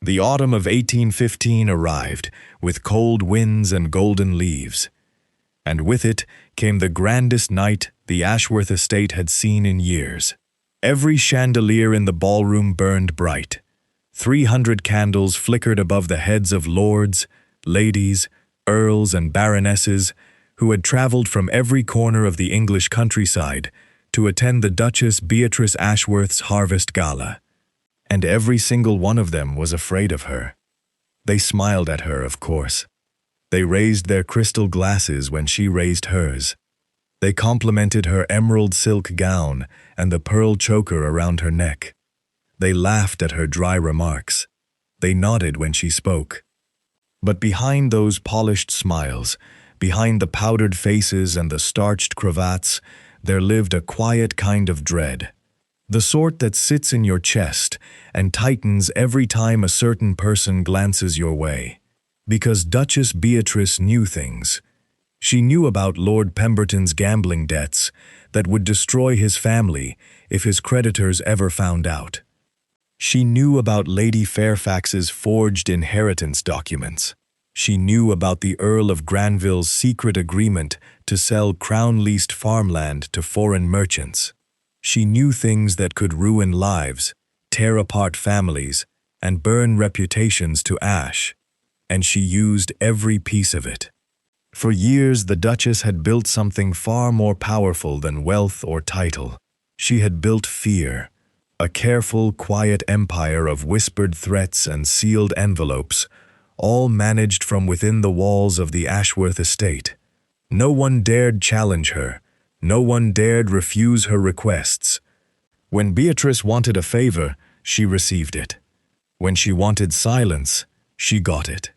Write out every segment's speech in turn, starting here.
The autumn of 1815 arrived, with cold winds and golden leaves. And with it came the grandest night the Ashworth estate had seen in years. Every chandelier in the ballroom burned bright. 300 candles flickered above the heads of lords, ladies, earls, and baronesses who had traveled from every corner of the English countryside to attend the Duchess Beatrice Ashworth's harvest gala. And every single one of them was afraid of her. They smiled at her, of course. They raised their crystal glasses when she raised hers. They complimented her emerald silk gown and the pearl choker around her neck. They laughed at her dry remarks. They nodded when she spoke. But behind those polished smiles, behind the powdered faces and the starched cravats, there lived a quiet kind of dread. The sort that sits in your chest and tightens every time a certain person glances your way. Because Duchess Beatrice knew things. She knew about Lord Pemberton's gambling debts that would destroy his family if his creditors ever found out. She knew about Lady Fairfax's forged inheritance documents. She knew about the Earl of Granville's secret agreement to sell crown-leased farmland to foreign merchants. She knew things that could ruin lives, tear apart families, and burn reputations to ash. And she used every piece of it. For years, the Duchess had built something far more powerful than wealth or title. She had built fear, a careful, quiet empire of whispered threats and sealed envelopes, all managed from within the walls of the Ashworth estate. No one dared challenge her. No one dared refuse her requests. When Beatrice wanted a favor, she received it. When she wanted silence, she got it.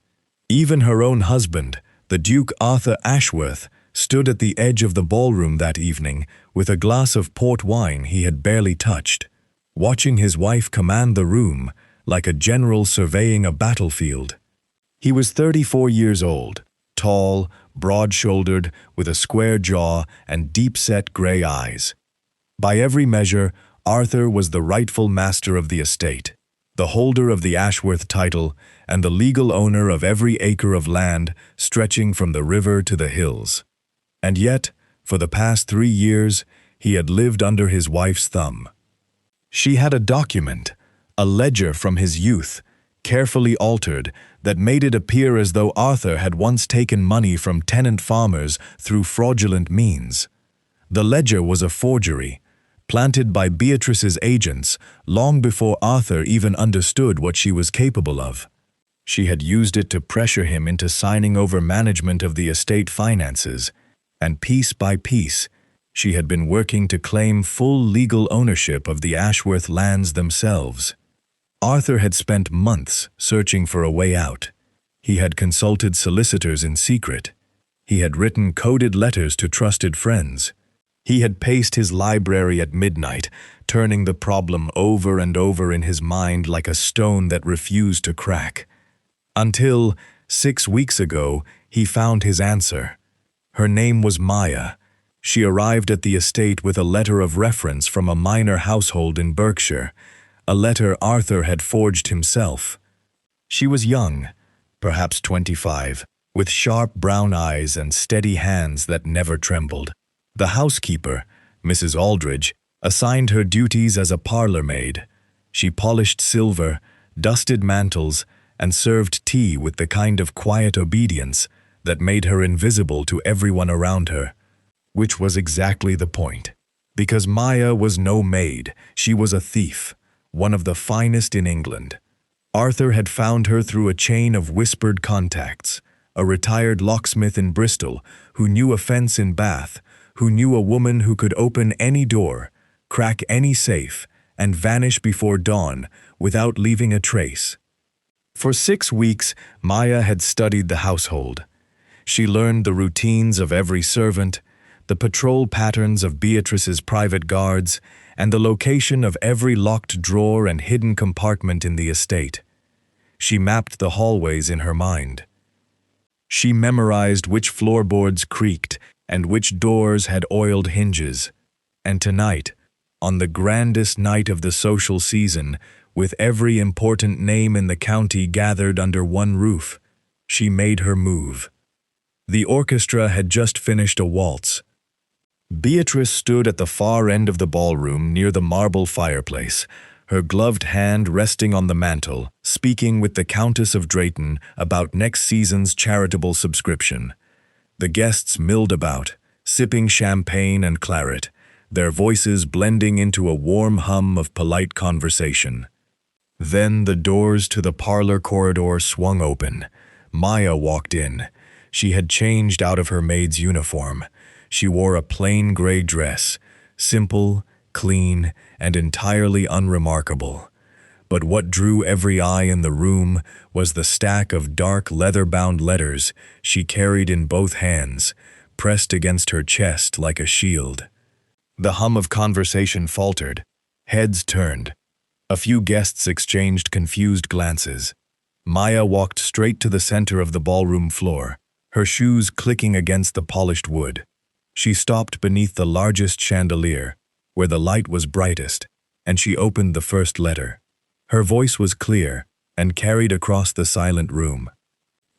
Even her own husband, the Duke Arthur Ashworth, stood at the edge of the ballroom that evening with a glass of port wine he had barely touched, watching his wife command the room like a general surveying a battlefield. He was 34 years old, tall, broad-shouldered, with a square jaw and deep-set gray eyes. By every measure, Arthur was the rightful master of the estate, the holder of the Ashworth title, and the legal owner of every acre of land stretching from the river to the hills. And yet, for the past 3 years, he had lived under his wife's thumb. She had a document, a ledger from his youth, carefully altered, that made it appear as though Arthur had once taken money from tenant farmers through fraudulent means. The ledger was a forgery, planted by Beatrice's agents long before Arthur even understood what she was capable of. She had used it to pressure him into signing over management of the estate finances, and piece by piece, she had been working to claim full legal ownership of the Ashworth lands themselves. Arthur had spent months searching for a way out. He had consulted solicitors in secret. He had written coded letters to trusted friends. He had paced his library at midnight, turning the problem over and over in his mind like a stone that refused to crack. Until, 6 weeks ago, he found his answer. Her name was Maya. She arrived at the estate with a letter of reference from a minor household in Berkshire, a letter Arthur had forged himself. She was young, perhaps 25, with sharp brown eyes and steady hands that never trembled. The housekeeper, Mrs. Aldridge, assigned her duties as a parlor maid. She polished silver, dusted mantles, and served tea with the kind of quiet obedience that made her invisible to everyone around her. Which was exactly the point. Because Maya was no maid, she was a thief, one of the finest in England. Arthur had found her through a chain of whispered contacts, a retired locksmith in Bristol who knew a fence in Bath, who knew a woman who could open any door, crack any safe, and vanish before dawn without leaving a trace. For 6 weeks, Maya had studied the household. She learned the routines of every servant, the patrol patterns of Beatrice's private guards, and the location of every locked drawer and hidden compartment in the estate. She mapped the hallways in her mind. She memorized which floorboards creaked and which doors had oiled hinges. And tonight, on the grandest night of the social season, with every important name in the county gathered under one roof. She made her move. The orchestra had just finished a waltz. Beatrice stood at the far end of the ballroom near the marble fireplace, her gloved hand resting on the mantel, speaking with the Countess of Drayton about next season's charitable subscription. The guests milled about, sipping champagne and claret, their voices blending into a warm hum of polite conversation. Then the doors to the parlor corridor swung open. Maya walked in. She had changed out of her maid's uniform. She wore a plain gray dress, simple, clean, and entirely unremarkable. But what drew every eye in the room was the stack of dark leather-bound letters she carried in both hands, pressed against her chest like a shield. The hum of conversation faltered. Heads turned. A few guests exchanged confused glances. Maya walked straight to the center of the ballroom floor, her shoes clicking against the polished wood. She stopped beneath the largest chandelier, where the light was brightest, and she opened the first letter. Her voice was clear and carried across the silent room.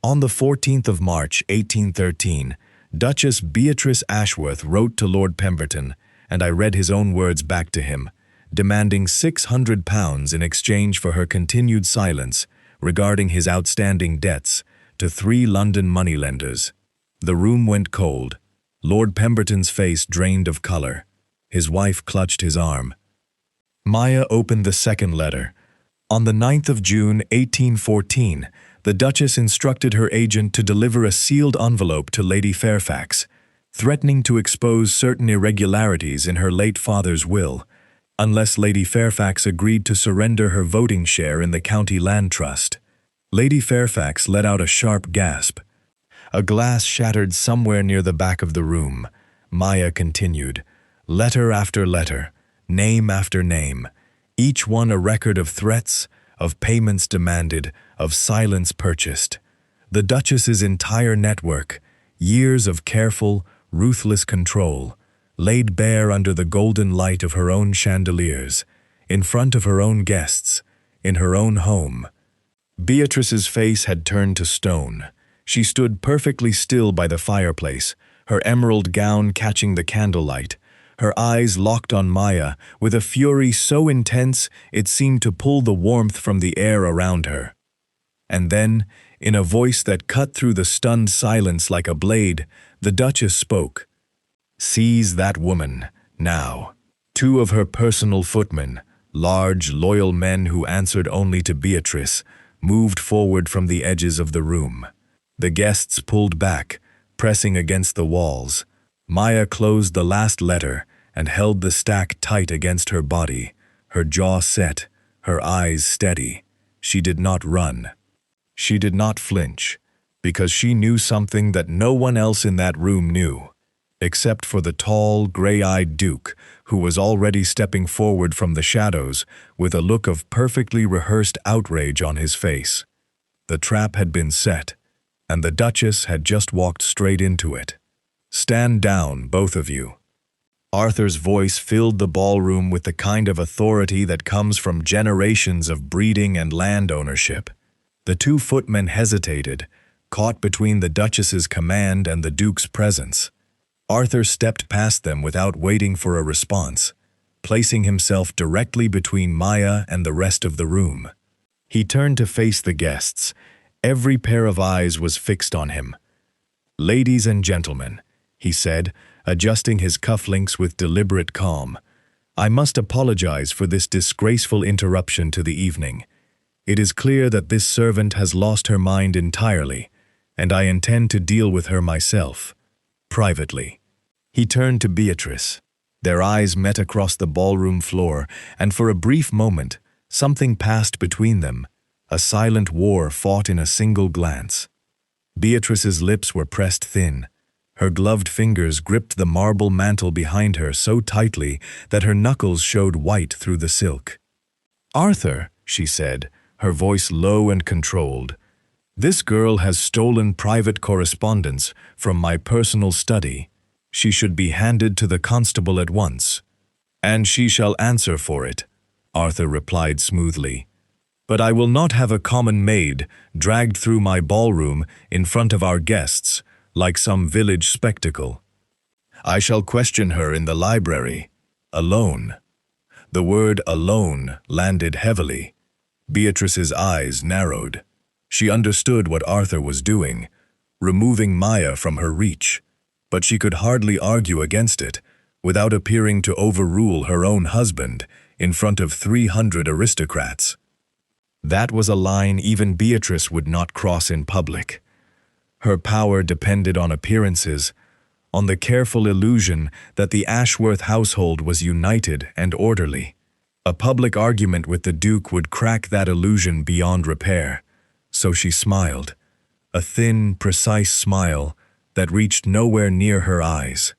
On the 14th of March, 1813, Duchess Beatrice Ashworth wrote to Lord Pemberton, and I read his own words back to him, demanding £600 in exchange for her continued silence regarding his outstanding debts to 3 London moneylenders. The room went cold. Lord Pemberton's face drained of color. His wife clutched his arm. Maya opened the second letter. On the 9th of June, 1814, the Duchess instructed her agent to deliver a sealed envelope to Lady Fairfax, threatening to expose certain irregularities in her late father's will, unless Lady Fairfax agreed to surrender her voting share in the county land trust. Lady Fairfax let out a sharp gasp. A glass shattered somewhere near the back of the room. Maya continued, letter after letter, name after name, each one a record of threats, of payments demanded, of silence purchased. The Duchess's entire network, years of careful, ruthless control, laid bare under the golden light of her own chandeliers, in front of her own guests, in her own home. Beatrice's face had turned to stone. She stood perfectly still by the fireplace, her emerald gown catching the candlelight, her eyes locked on Maya with a fury so intense it seemed to pull the warmth from the air around her. And then, in a voice that cut through the stunned silence like a blade, the Duchess spoke. Seize that woman, now. 2 of her personal footmen, large, loyal men who answered only to Beatrice, moved forward from the edges of the room. The guests pulled back, pressing against the walls. Maya closed the last letter and held the stack tight against her body, her jaw set, her eyes steady. She did not run. She did not flinch, because she knew something that no one else in that room knew, except for the tall, gray-eyed Duke, who was already stepping forward from the shadows with a look of perfectly rehearsed outrage on his face. The trap had been set, and the Duchess had just walked straight into it. Stand down, both of you. Arthur's voice filled the ballroom with the kind of authority that comes from generations of breeding and land ownership. The 2 footmen hesitated, caught between the Duchess's command and the Duke's presence. Arthur stepped past them without waiting for a response, placing himself directly between Maya and the rest of the room. He turned to face the guests. Every pair of eyes was fixed on him. Ladies and gentlemen, he said, adjusting his cufflinks with deliberate calm, I must apologize for this disgraceful interruption to the evening. It is clear that this servant has lost her mind entirely, and I intend to deal with her myself, privately. He turned to Beatrice. Their eyes met across the ballroom floor, and for a brief moment, something passed between them, a silent war fought in a single glance. Beatrice's lips were pressed thin. Her gloved fingers gripped the marble mantel behind her so tightly that her knuckles showed white through the silk. Arthur, she said, her voice low and controlled, this girl has stolen private correspondence from my personal study. She should be handed to the constable at once, and she shall answer for it. Arthur replied smoothly. "But I will not have a common maid dragged through my ballroom in front of our guests like some village spectacle. I shall question her in the library, alone." The word alone landed heavily. Beatrice's eyes narrowed. She understood what Arthur was doing, removing Maya from her reach, but she could hardly argue against it without appearing to overrule her own husband in front of 300 aristocrats. That was a line even Beatrice would not cross in public. Her power depended on appearances, on the careful illusion that the Ashworth household was united and orderly. A public argument with the Duke would crack that illusion beyond repair, so she smiled, a thin, precise smile that reached nowhere near her eyes.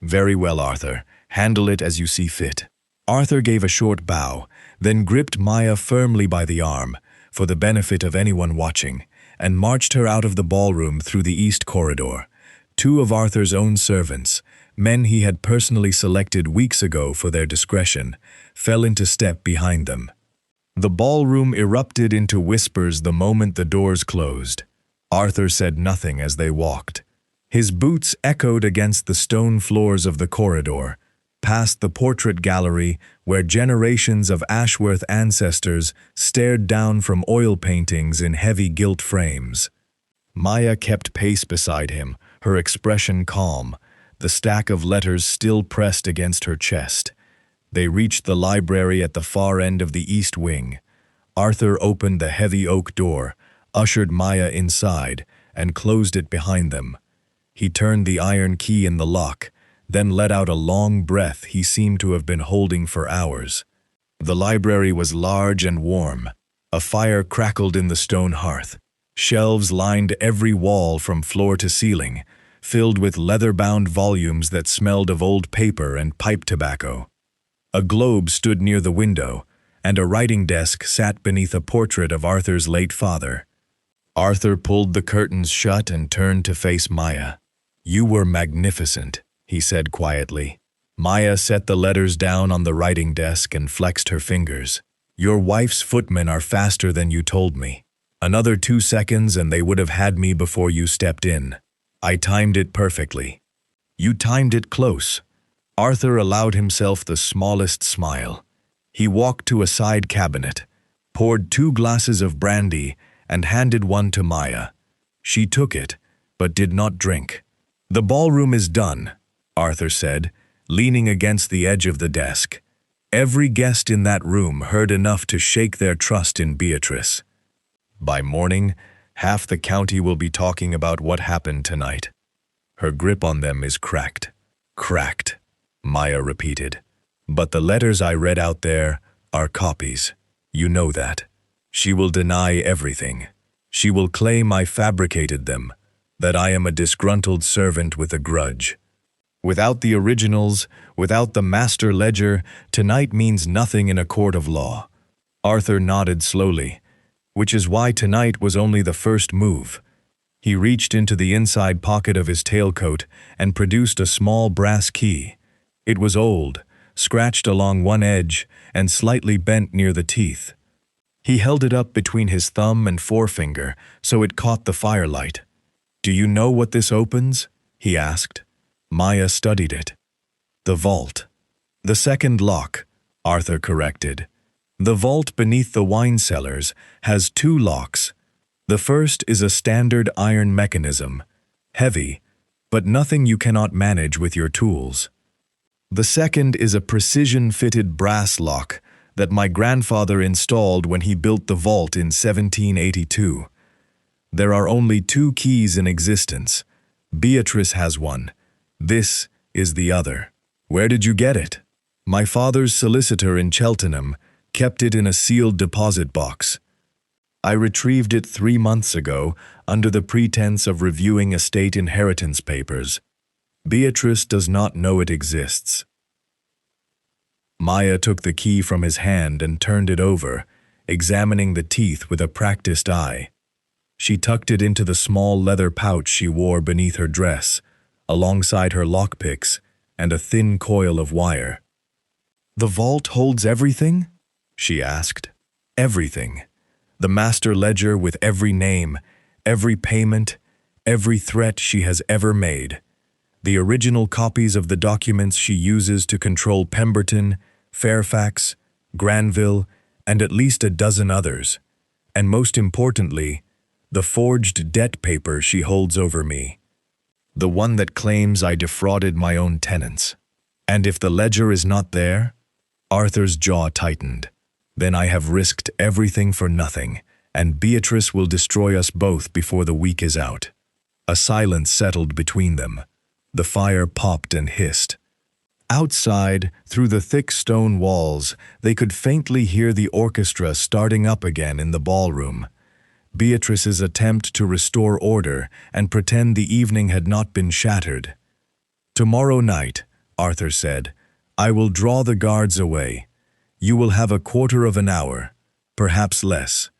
"Very well, Arthur. Handle it as you see fit." Arthur gave a short bow, then gripped Maya firmly by the arm, for the benefit of anyone watching, and marched her out of the ballroom through the east corridor. Two of Arthur's own servants, men he had personally selected weeks ago for their discretion, fell into step behind them. The ballroom erupted into whispers the moment the doors closed. Arthur said nothing as they walked. His boots echoed against the stone floors of the corridor, past the portrait gallery where generations of Ashworth ancestors stared down from oil paintings in heavy gilt frames. Maya kept pace beside him, her expression calm, the stack of letters still pressed against her chest. They reached the library at the far end of the east wing. Arthur opened the heavy oak door, ushered Maya inside, and closed it behind them. He turned the iron key in the lock, then let out a long breath he seemed to have been holding for hours. The library was large and warm. A fire crackled in the stone hearth. Shelves lined every wall from floor to ceiling, filled with leather-bound volumes that smelled of old paper and pipe tobacco. A globe stood near the window, and a writing desk sat beneath a portrait of Arthur's late father. Arthur pulled the curtains shut and turned to face Maya. "You were magnificent," he said quietly. Maya set the letters down on the writing desk and flexed her fingers. "Your wife's footmen are faster than you told me. Another 2 seconds and they would have had me before you stepped in. I timed it perfectly." "You timed it close." Arthur allowed himself the smallest smile. He walked to a side cabinet, poured 2 glasses of brandy, and handed one to Maya. She took it, but did not drink. "The ballroom is done," Arthur said, leaning against the edge of the desk. Every guest in that room heard enough to shake their trust in Beatrice. "By morning, half the county will be talking about what happened tonight. Her grip on them is cracked." "Cracked," Maya repeated. "But the letters I read out there are copies. You know that. She will deny everything. She will claim I fabricated them, that I am a disgruntled servant with a grudge. Without the originals, without the master ledger, tonight means nothing in a court of law." Arthur nodded slowly, which is why tonight was only the first move. He reached into the inside pocket of his tailcoat and produced a small brass key. It was old, scratched along one edge, and slightly bent near the teeth. He held it up between his thumb and forefinger so it caught the firelight. "Do you know what this opens?" he asked. Maya studied it. "The vault." "The second lock," Arthur corrected. "The vault beneath the wine cellars has 2 locks. The first is a standard iron mechanism, heavy, but nothing you cannot manage with your tools. The second is a precision-fitted brass lock that my grandfather installed when he built the vault in 1782. There are only 2 keys in existence. Beatrice has one. This is the other." "Where did you get it?" "My father's solicitor in Cheltenham kept it in a sealed deposit box. I retrieved it 3 months ago under the pretense of reviewing estate inheritance papers. Beatrice does not know it exists." Maya took the key from his hand and turned it over, examining the teeth with a practiced eye. She tucked it into the small leather pouch she wore beneath her dress, alongside her lockpicks and a thin coil of wire. "The vault holds everything?" she asked. Everything. The master ledger with every name, every payment, every threat she has ever made. The original copies of the documents she uses to control Pemberton, Fairfax, Granville, and at least a dozen others. And most importantly, the forged debt paper she holds over me. The one that claims I defrauded my own tenants. And if the ledger is not there, Arthur's jaw tightened. Then I have risked everything for nothing, and Beatrice will destroy us both before the week is out. A silence settled between them. The fire popped and hissed. Outside, through the thick stone walls, they could faintly hear the orchestra starting up again in the ballroom. Beatrice's attempt to restore order and pretend the evening had not been shattered. "Tomorrow night," Arthur said, "I will draw the guards away. You will have a quarter of an hour, perhaps less."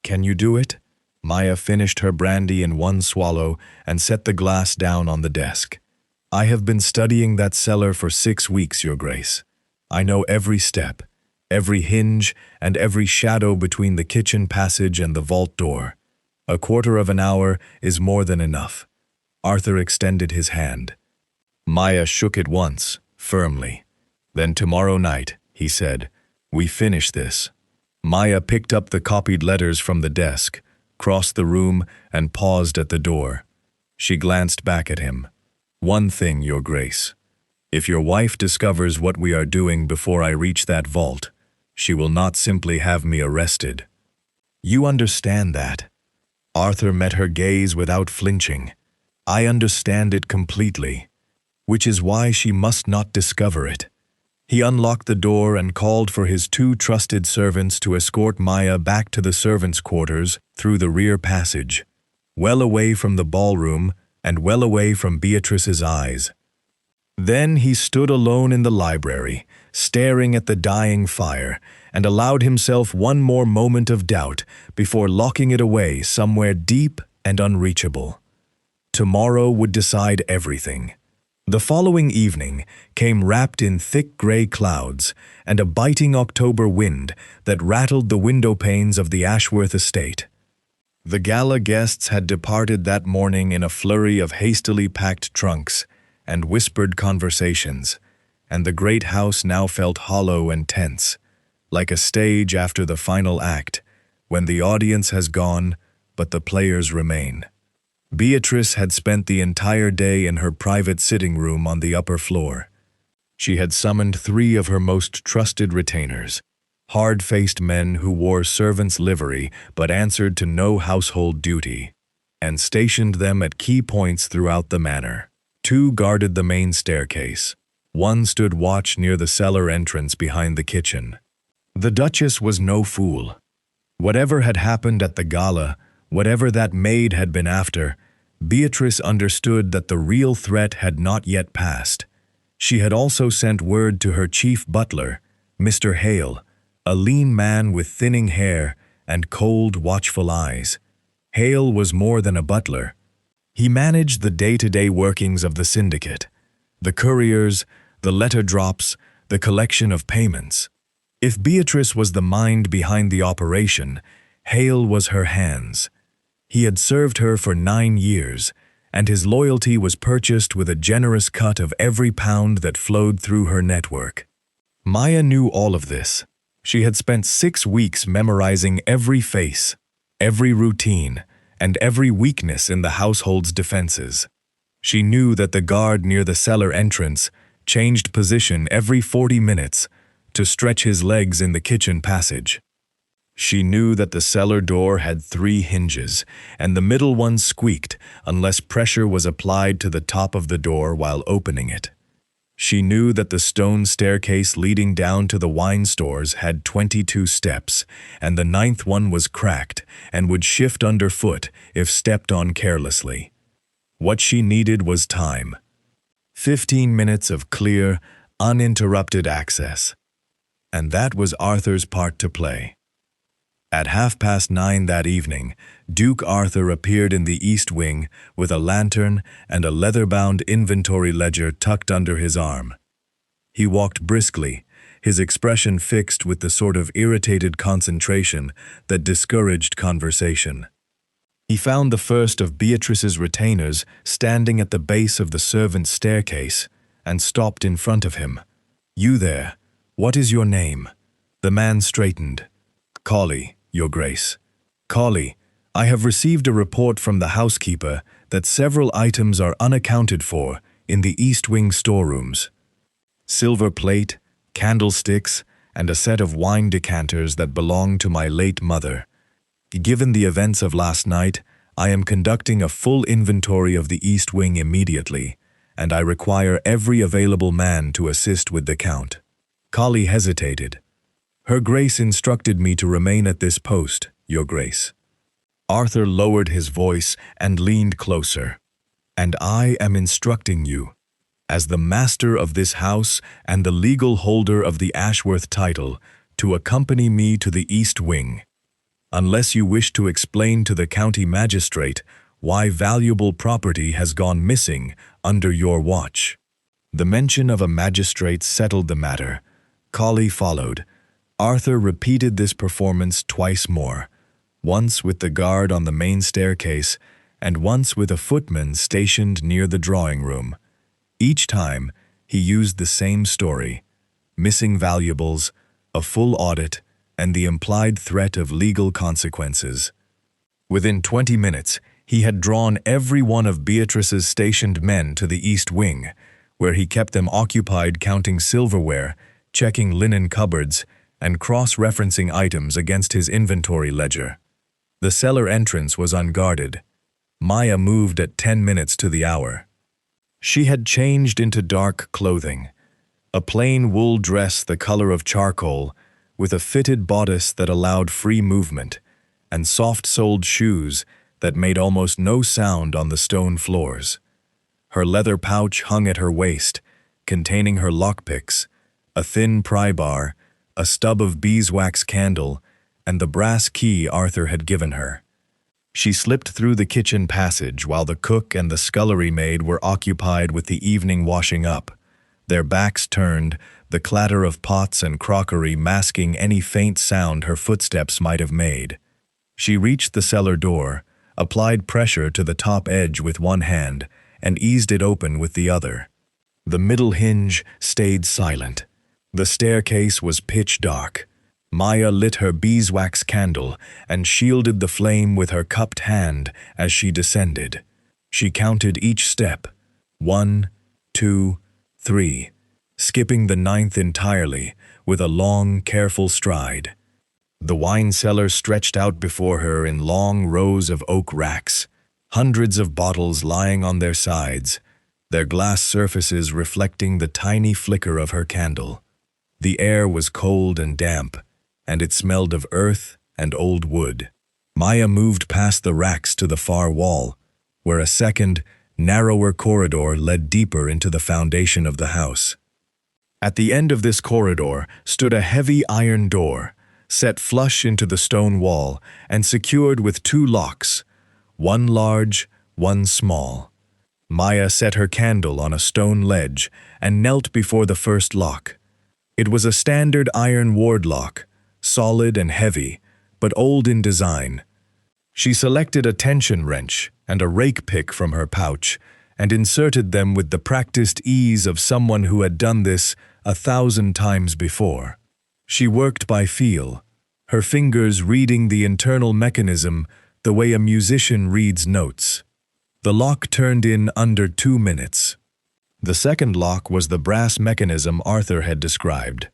"Can you do it?" Maya finished her brandy in one swallow and set the glass down on the desk. "I have been studying that cellar for 6 weeks, Your Grace. I know every step, every hinge, and every shadow between the kitchen passage and the vault door. A quarter of an hour is more than enough." Arthur extended his hand. Maya shook it once, firmly. "Then tomorrow night," he said, "we finish this." Maya picked up the copied letters from the desk, crossed the room, and paused at the door. She glanced back at him. "One thing, Your Grace. If your wife discovers what we are doing before I reach that vault, she will not simply have me arrested. You understand that?" Arthur met her gaze without flinching. "I understand it completely, which is why she must not discover it." He unlocked the door and called for his 2 trusted servants to escort Maya back to the servants' quarters through the rear passage, well away from the ballroom and well away from Beatrice's eyes. Then he stood alone in the library, staring at the dying fire, and allowed himself one more moment of doubt before locking it away somewhere deep and unreachable. Tomorrow would decide everything. The following evening came wrapped in thick gray clouds and a biting October wind that rattled the window panes of the Ashworth estate. The gala guests had departed that morning in a flurry of hastily packed trunks and whispered conversations, and the great house now felt hollow and tense, like a stage after the final act, when the audience has gone, but the players remain. Beatrice had spent the entire day in her private sitting room on the upper floor. She had summoned 3 of her most trusted retainers, hard-faced men who wore servants' livery but answered to no household duty, and stationed them at key points throughout the manor. 2 guarded the main staircase. 1 stood watch near the cellar entrance behind the kitchen. The Duchess was no fool. Whatever had happened at the gala, whatever that maid had been after, Beatrice understood that the real threat had not yet passed. She had also sent word to her chief butler, Mr. Hale, a lean man with thinning hair and cold, watchful eyes. Hale was more than a butler. He managed the day-to-day workings of the syndicate, the couriers, the letter drops, the collection of payments. If Beatrice was the mind behind the operation, Hale was her hands. He had served her for 9 years, and his loyalty was purchased with a generous cut of every pound that flowed through her network. Maya knew all of this. She had spent 6 weeks memorizing every face, every routine, and every weakness in the household's defenses. She knew that the guard near the cellar entrance changed position every 40 minutes to stretch his legs in the kitchen passage. She knew that the cellar door had 3 hinges, and the middle one squeaked unless pressure was applied to the top of the door while opening it. She knew that the stone staircase leading down to the wine stores had 22 steps, and the 9th one was cracked and would shift underfoot if stepped on carelessly. What she needed was time. 15 minutes of clear, uninterrupted access. And that was Arthur's part to play. At 9:30 that evening, Duke Arthur appeared in the east wing with a lantern and a leather-bound inventory ledger tucked under his arm. He walked briskly, his expression fixed with the sort of irritated concentration that discouraged conversation. He found the first of Beatrice's retainers standing at the base of the servants' staircase and stopped in front of him. "You there, what is your name?" The man straightened. "Colley, Your Grace." "Colley, I have received a report from the housekeeper that several items are unaccounted for in the East Wing storerooms. Silver plate, candlesticks, and a set of wine decanters that belonged to my late mother. Given the events of last night, I am conducting a full inventory of the East Wing immediately, and I require every available man to assist with the count." Colley hesitated. "Her Grace instructed me to remain at this post, Your Grace." Arthur lowered his voice and leaned closer. "And I am instructing you, as the master of this house and the legal holder of the Ashworth title, to accompany me to the East Wing. Unless you wish to explain to the county magistrate why valuable property has gone missing under your watch." The mention of a magistrate settled the matter. Colley followed. Arthur repeated this performance twice more, once with the guard on the main staircase and once with a footman stationed near the drawing room. Each time, he used the same story: missing valuables, a full audit, and the implied threat of legal consequences. Within 20 minutes, he had drawn every one of Beatrice's stationed men to the East Wing, where he kept them occupied counting silverware, checking linen cupboards, and cross-referencing items against his inventory ledger. The cellar entrance was unguarded. Maya moved at 10 minutes to the hour. She had changed into dark clothing, a plain wool dress the color of charcoal, with a fitted bodice that allowed free movement, and soft-soled shoes that made almost no sound on the stone floors. Her leather pouch hung at her waist, containing her lockpicks, a thin pry bar, a stub of beeswax candle, and the brass key Arthur had given her. She slipped through the kitchen passage while the cook and the scullery maid were occupied with the evening washing up, their backs turned, the clatter of pots and crockery masking any faint sound her footsteps might have made. She reached the cellar door, applied pressure to the top edge with one hand, and eased it open with the other. The middle hinge stayed silent. The staircase was pitch dark. Maya lit her beeswax candle and shielded the flame with her cupped hand as she descended. She counted each step: 1, 2, 3, skipping the 9th entirely with a long, careful stride. The wine cellar stretched out before her in long rows of oak racks, hundreds of bottles lying on their sides, their glass surfaces reflecting the tiny flicker of her candle. The air was cold and damp, and it smelled of earth and old wood. Maya moved past the racks to the far wall, where a second, narrower corridor led deeper into the foundation of the house. At the end of this corridor stood a heavy iron door, set flush into the stone wall and secured with 2 locks, one large, one small. Maya set her candle on a stone ledge and knelt before the first lock. It was a standard iron ward lock, solid and heavy, but old in design. She selected a tension wrench and a rake pick from her pouch and inserted them with the practiced ease of someone who had done this 1,000 times before. She worked by feel, her fingers reading the internal mechanism the way a musician reads notes. The lock turned in under 2 minutes. The second lock was the brass mechanism Arthur had described.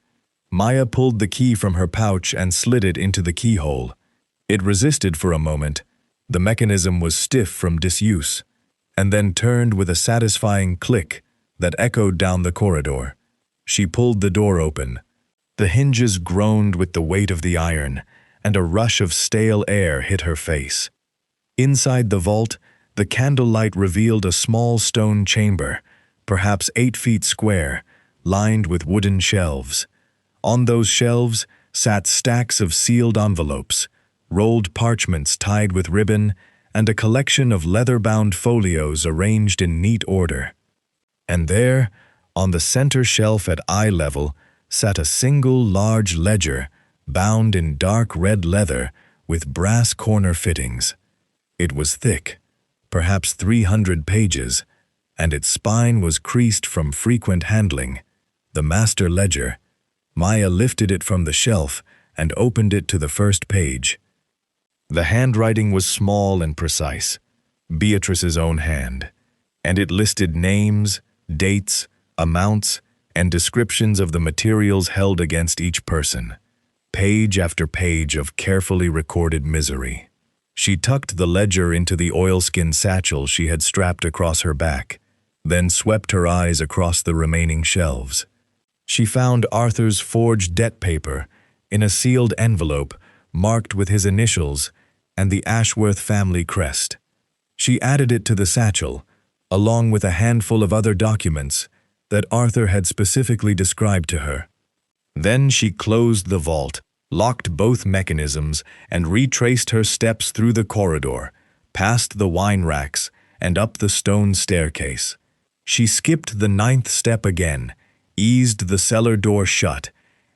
Maya pulled the key from her pouch and slid it into the keyhole. It resisted for a moment. The mechanism was stiff from disuse, and then turned with a satisfying click that echoed down the corridor. She pulled the door open. The hinges groaned with the weight of the iron, and a rush of stale air hit her face. Inside the vault, the candlelight revealed a small stone chamber, perhaps 8 feet square, lined with wooden shelves. On those shelves sat stacks of sealed envelopes, rolled parchments tied with ribbon, and a collection of leather-bound folios arranged in neat order. And there, on the center shelf at eye level, sat a single large ledger bound in dark red leather with brass corner fittings. It was thick, perhaps 300 pages, and its spine was creased from frequent handling. The master ledger. Maya lifted it from the shelf and opened it to the first page. The handwriting was small and precise, Beatrice's own hand, and it listed names, dates, amounts, and descriptions of the materials held against each person. Page after page of carefully recorded misery. She tucked the ledger into the oilskin satchel she had strapped across her back, then swept her eyes across the remaining shelves. She found Arthur's forged debt paper in a sealed envelope marked with his initials and the Ashworth family crest. She added it to the satchel, along with a handful of other documents that Arthur had specifically described to her. Then she closed the vault, locked both mechanisms, and retraced her steps through the corridor, past the wine racks, and up the stone staircase. She skipped the 9th step again, eased the cellar door shut,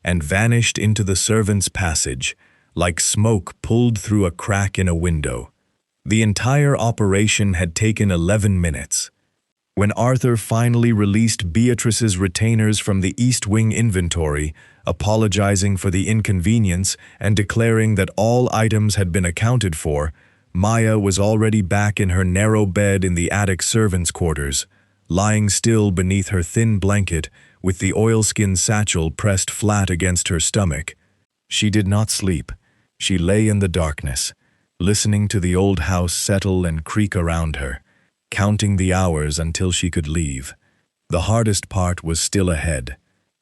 and vanished into the servants' passage, like smoke pulled through a crack in a window. The entire operation had taken 11 minutes. When Arthur finally released Beatrice's retainers from the East Wing inventory, apologizing for the inconvenience and declaring that all items had been accounted for, Maya was already back in her narrow bed in the attic servants' quarters, lying still beneath her thin blanket with the oilskin satchel pressed flat against her stomach. She did not sleep. She lay in the darkness, listening to the old house settle and creak around her, counting the hours until she could leave. The hardest part was still ahead.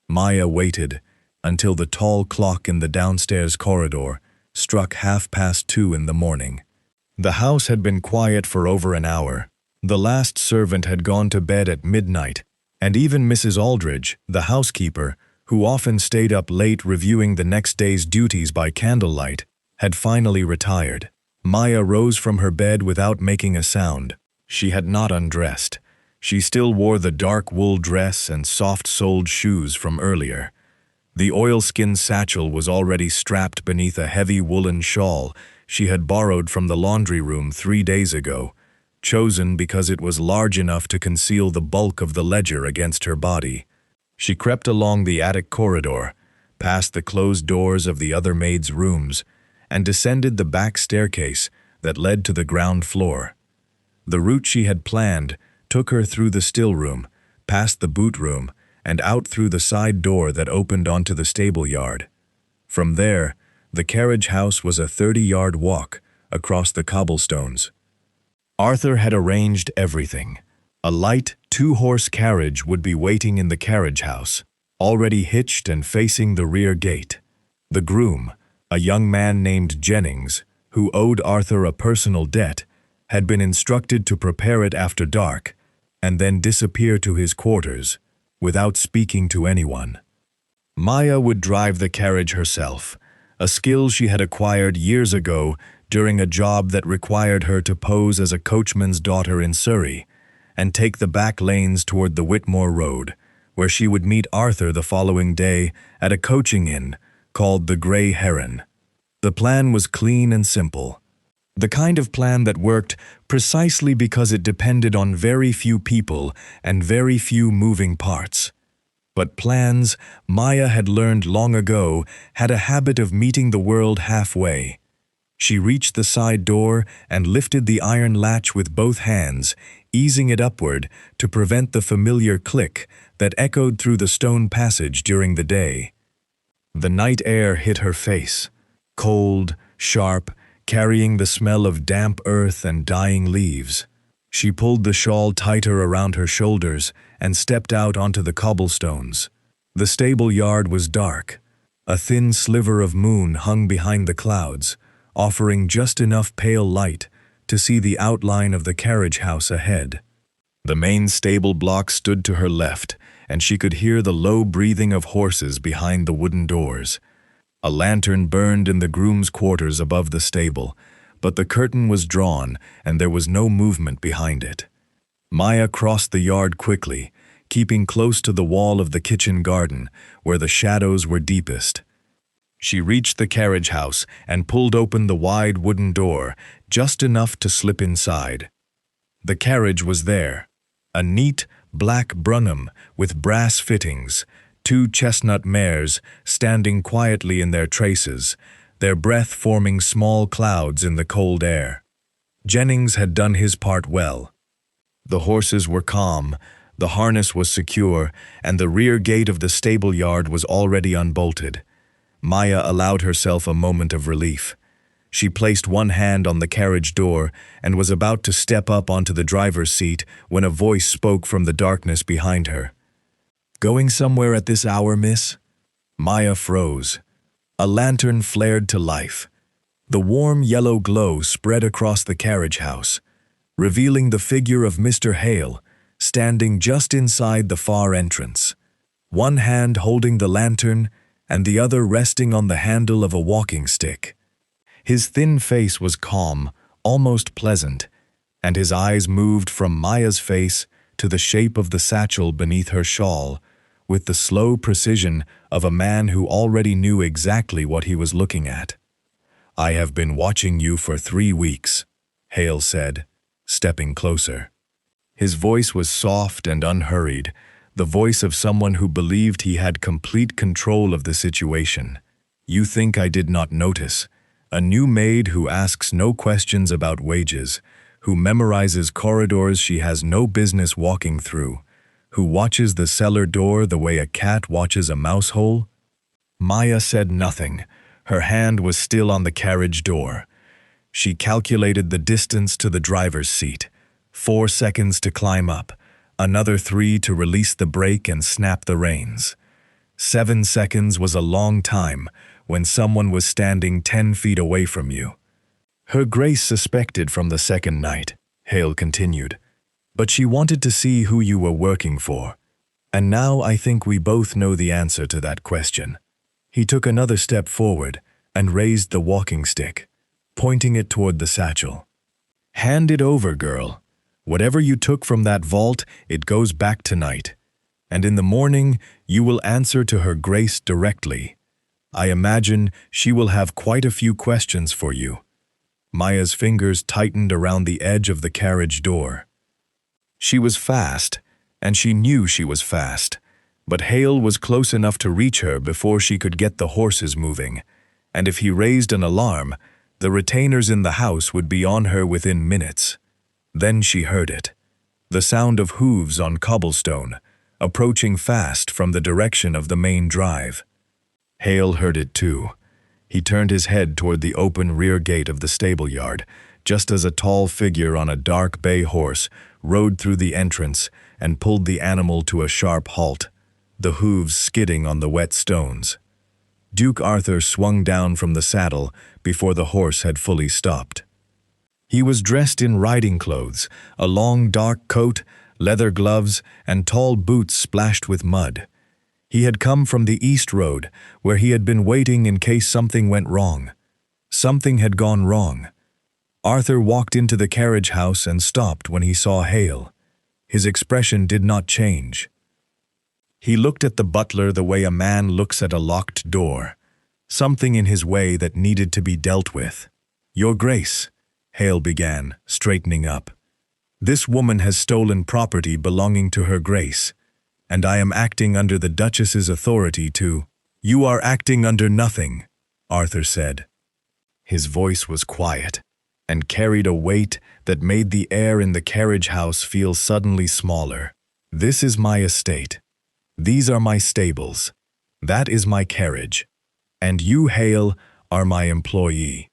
Maya waited until the tall clock in the downstairs corridor struck 2:30 in the morning. The house had been quiet for over an hour. The last servant had gone to bed at midnight, and even Mrs. Aldridge, the housekeeper, who often stayed up late reviewing the next day's duties by candlelight, had finally retired. Maya rose from her bed without making a sound. She had not undressed. She still wore the dark wool dress and soft-soled shoes from earlier. The oilskin satchel was already strapped beneath a heavy woolen shawl she had borrowed from the laundry room 3 days ago, chosen because it was large enough to conceal the bulk of the ledger against her body. She crept along the attic corridor, past the closed doors of the other maids' rooms, and descended the back staircase that led to the ground floor. The route she had planned took her through the still room, past the boot room, and out through the side door that opened onto the stable yard. From there, the carriage house was a 30-yard walk across the cobblestones. Arthur had arranged everything. A light 2-horse carriage would be waiting in the carriage house, already hitched and facing the rear gate. The groom, a young man named Jennings, who owed Arthur a personal debt, had been instructed to prepare it after dark and then disappear to his quarters without speaking to anyone. Maya would drive the carriage herself, a skill she had acquired years ago during a job that required her to pose as a coachman's daughter in Surrey and take the back lanes toward the Whitmore Road, where she would meet Arthur the following day at a coaching inn called the Grey Heron. The plan was clean and simple. The kind of plan that worked precisely because it depended on very few people and very few moving parts. But plans, Maya had learned long ago, had a habit of meeting the world halfway. She reached the side door and lifted the iron latch with both hands, easing it upward to prevent the familiar click that echoed through the stone passage during the day. The night air hit her face, cold, sharp, carrying the smell of damp earth and dying leaves. She pulled the shawl tighter around her shoulders and stepped out onto the cobblestones. The stable yard was dark. A thin sliver of moon hung behind the clouds, offering just enough pale light to see the outline of the carriage house ahead. The main stable block stood to her left, and she could hear the low breathing of horses behind the wooden doors. A lantern burned in the groom's quarters above the stable, but the curtain was drawn and there was no movement behind it. Maya crossed the yard quickly, keeping close to the wall of the kitchen garden, where the shadows were deepest. She reached the carriage house and pulled open the wide wooden door, just enough to slip inside. The carriage was there, a neat, black Brunham with brass fittings, 2 chestnut mares standing quietly in their traces, their breath forming small clouds in the cold air. Jennings had done his part well. The horses were calm, the harness was secure, and the rear gate of the stable yard was already unbolted. Maya allowed herself a moment of relief. She placed one hand on the carriage door and was about to step up onto the driver's seat when a voice spoke from the darkness behind her. "Going somewhere at this hour, miss?" Maya froze. A lantern flared to life. The warm yellow glow spread across the carriage house, revealing the figure of Mr. Hale, standing just inside the far entrance, one hand holding the lantern and the other resting on the handle of a walking stick. His thin face was calm, almost pleasant, and his eyes moved from Maya's face to the shape of the satchel beneath her shawl, with the slow precision of a man who already knew exactly what he was looking at. "I have been watching you for 3 weeks," Hale said, stepping closer. His voice was soft and unhurried, the voice of someone who believed he had complete control of the situation. "You think I did not notice? A new maid who asks no questions about wages, who memorizes corridors she has no business walking through, who watches the cellar door the way a cat watches a mouse hole?" Maya said nothing. Her hand was still on the carriage door. She calculated the distance to the driver's seat. 4 seconds to climb up, another 3 to release the brake and snap the reins. 7 seconds was a long time when someone was standing 10 feet away from you. "Her Grace suspected from the second night," Hale continued, "but she wanted to see who you were working for. And now I think we both know the answer to that question." He took another step forward and raised the walking stick, pointing it toward the satchel. "Hand it over, girl. Whatever you took from that vault, it goes back tonight. And in the morning, you will answer to Her Grace directly. I imagine she will have quite a few questions for you." Maya's fingers tightened around the edge of the carriage door. She was fast, and she knew she was fast, but Hale was close enough to reach her before she could get the horses moving, and if he raised an alarm, the retainers in the house would be on her within minutes. Then she heard it, the sound of hooves on cobblestone, approaching fast from the direction of the main drive. Hale heard it too. He turned his head toward the open rear gate of the stable yard, just as a tall figure on a dark bay horse rode through the entrance and pulled the animal to a sharp halt, the hooves skidding on the wet stones. Duke Arthur swung down from the saddle before the horse had fully stopped. He was dressed in riding clothes, a long dark coat, leather gloves, and tall boots splashed with mud. He had come from the East Road, where he had been waiting in case something went wrong. Something had gone wrong. Arthur walked into the carriage house and stopped when he saw Hale. His expression did not change. He looked at the butler the way a man looks at a locked door, something in his way that needed to be dealt with. "Your Grace," Hale began, straightening up. "This woman has stolen property belonging to Her Grace, and I am acting under the Duchess's authority to—" "You are acting under nothing," Arthur said. His voice was quiet and carried a weight that made the air in the carriage house feel suddenly smaller. "This is my estate. These are my stables. That is my carriage. And you, Hale, are my employee.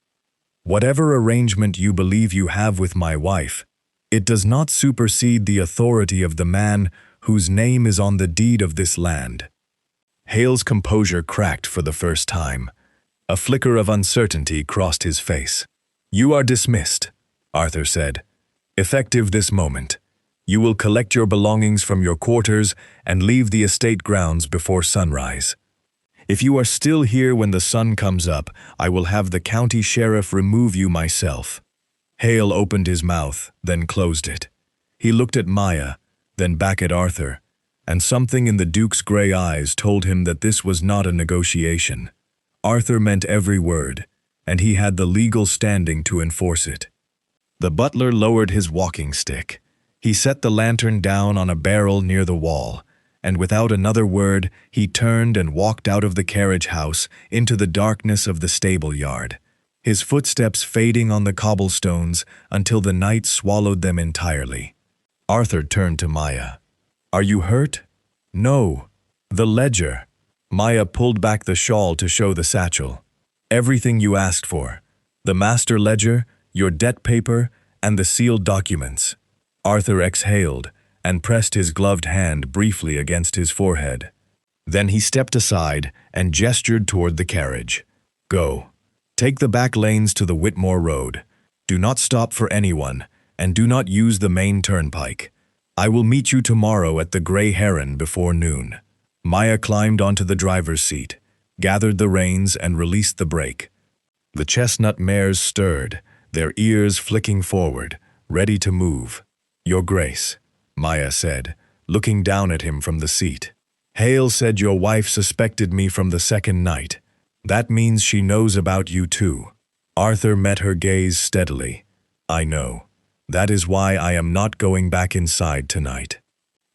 Whatever arrangement you believe you have with my wife, it does not supersede the authority of the man whose name is on the deed of this land." Hale's composure cracked for the first time. A flicker of uncertainty crossed his face. "You are dismissed," Arthur said. "Effective this moment. You will collect your belongings from your quarters and leave the estate grounds before sunrise. If you are still here when the sun comes up, I will have the county sheriff remove you myself." Hale opened his mouth, then closed it. He looked at Maya, then back at Arthur, and something in the Duke's gray eyes told him that this was not a negotiation. Arthur meant every word, and he had the legal standing to enforce it. The butler lowered his walking stick. He set the lantern down on a barrel near the wall, and without another word, he turned and walked out of the carriage house into the darkness of the stable yard, his footsteps fading on the cobblestones until the night swallowed them entirely. Arthur turned to Maya. "Are you hurt?" "No." "The ledger." Maya pulled back the shawl to show the satchel. "Everything you asked for. The master ledger, your debt paper, and the sealed documents." Arthur exhaled and pressed his gloved hand briefly against his forehead. Then he stepped aside and gestured toward the carriage. "Go. Take the back lanes to the Whitmore Road. Do not stop for anyone, and do not use the main turnpike. I will meet you tomorrow at the Grey Heron before noon." Maya climbed onto the driver's seat, gathered the reins, and released the brake. The chestnut mares stirred, their ears flicking forward, ready to move. "Your Grace," Maya said, looking down at him from the seat. "Hale said your wife suspected me from the second night. That means she knows about you too." Arthur met her gaze steadily. "I know. That is why I am not going back inside tonight."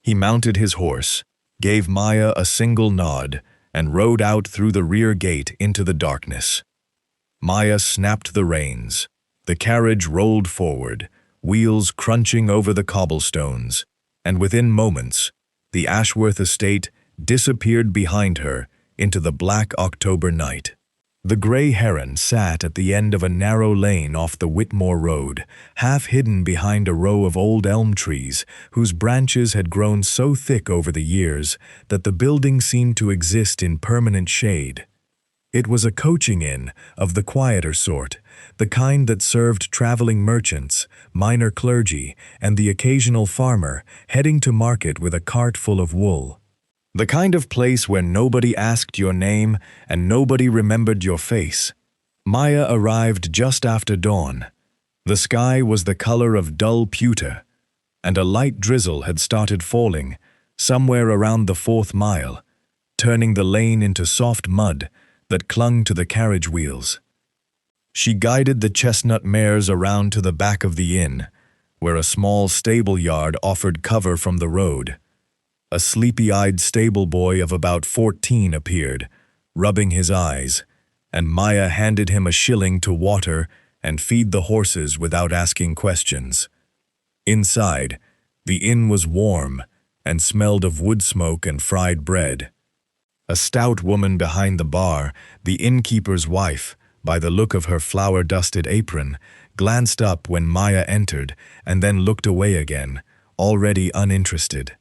He mounted his horse, gave Maya a single nod, and rode out through the rear gate into the darkness. Maya snapped the reins. The carriage rolled forward, wheels crunching over the cobblestones, and within moments, the Ashworth estate disappeared behind her into the black October night. The Grey Heron sat at the end of a narrow lane off the Whitmore Road, half hidden behind a row of old elm trees whose branches had grown so thick over the years that the building seemed to exist in permanent shade. It was a coaching inn of the quieter sort, the kind that served traveling merchants, minor clergy, and the occasional farmer heading to market with a cart full of wool. The kind of place where nobody asked your name and nobody remembered your face. Maya arrived just after dawn. The sky was the color of dull pewter, and a light drizzle had started falling somewhere around the 4th mile, turning the lane into soft mud that clung to the carriage wheels. She guided the chestnut mares around to the back of the inn, where a small stable yard offered cover from the road. A sleepy-eyed stable boy of about 14 appeared, rubbing his eyes, and Maya handed him a shilling to water and feed the horses without asking questions. Inside, the inn was warm and smelled of wood smoke and fried bread. A stout woman behind the bar, the innkeeper's wife, by the look of her flour-dusted apron, glanced up when Maya entered and then looked away again, already uninterested.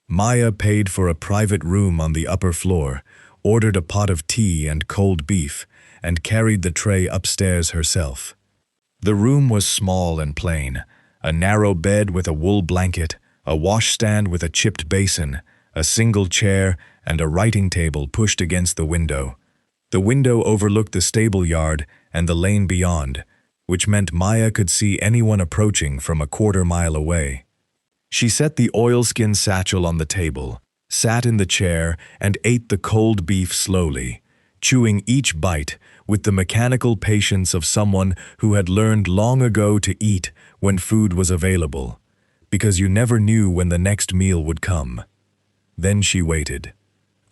Maya paid for a private room on the upper floor, ordered a pot of tea and cold beef, and carried the tray upstairs herself. The room was small and plain, a narrow bed with a wool blanket, a washstand with a chipped basin, a single chair, and a writing table pushed against the window. The window overlooked the stable yard and the lane beyond, which meant Maya could see anyone approaching from a quarter-mile away. She set the oilskin satchel on the table, sat in the chair, and ate the cold beef slowly, chewing each bite with the mechanical patience of someone who had learned long ago to eat when food was available, because you never knew when the next meal would come. Then she waited.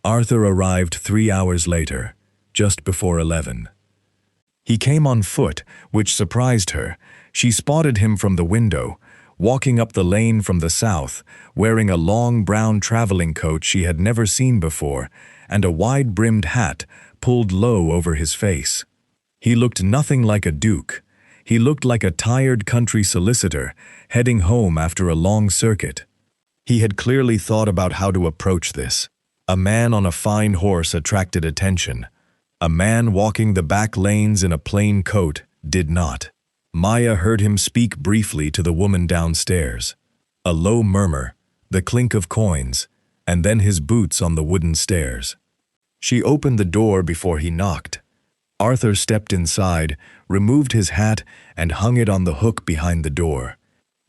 Arthur arrived 3 hours later, just before 11. He came on foot, which surprised her. She spotted him from the window, walking up the lane from the south, wearing a long brown traveling coat she had never seen before, and a wide-brimmed hat pulled low over his face. He looked nothing like a duke. He looked like a tired country solicitor heading home after a long circuit. He had clearly thought about how to approach this. A man on a fine horse attracted attention. A man walking the back lanes in a plain coat did not. Maya heard him speak briefly to the woman downstairs. A low murmur, the clink of coins, and then his boots on the wooden stairs. She opened the door before he knocked. Arthur stepped inside, removed his hat, and hung it on the hook behind the door.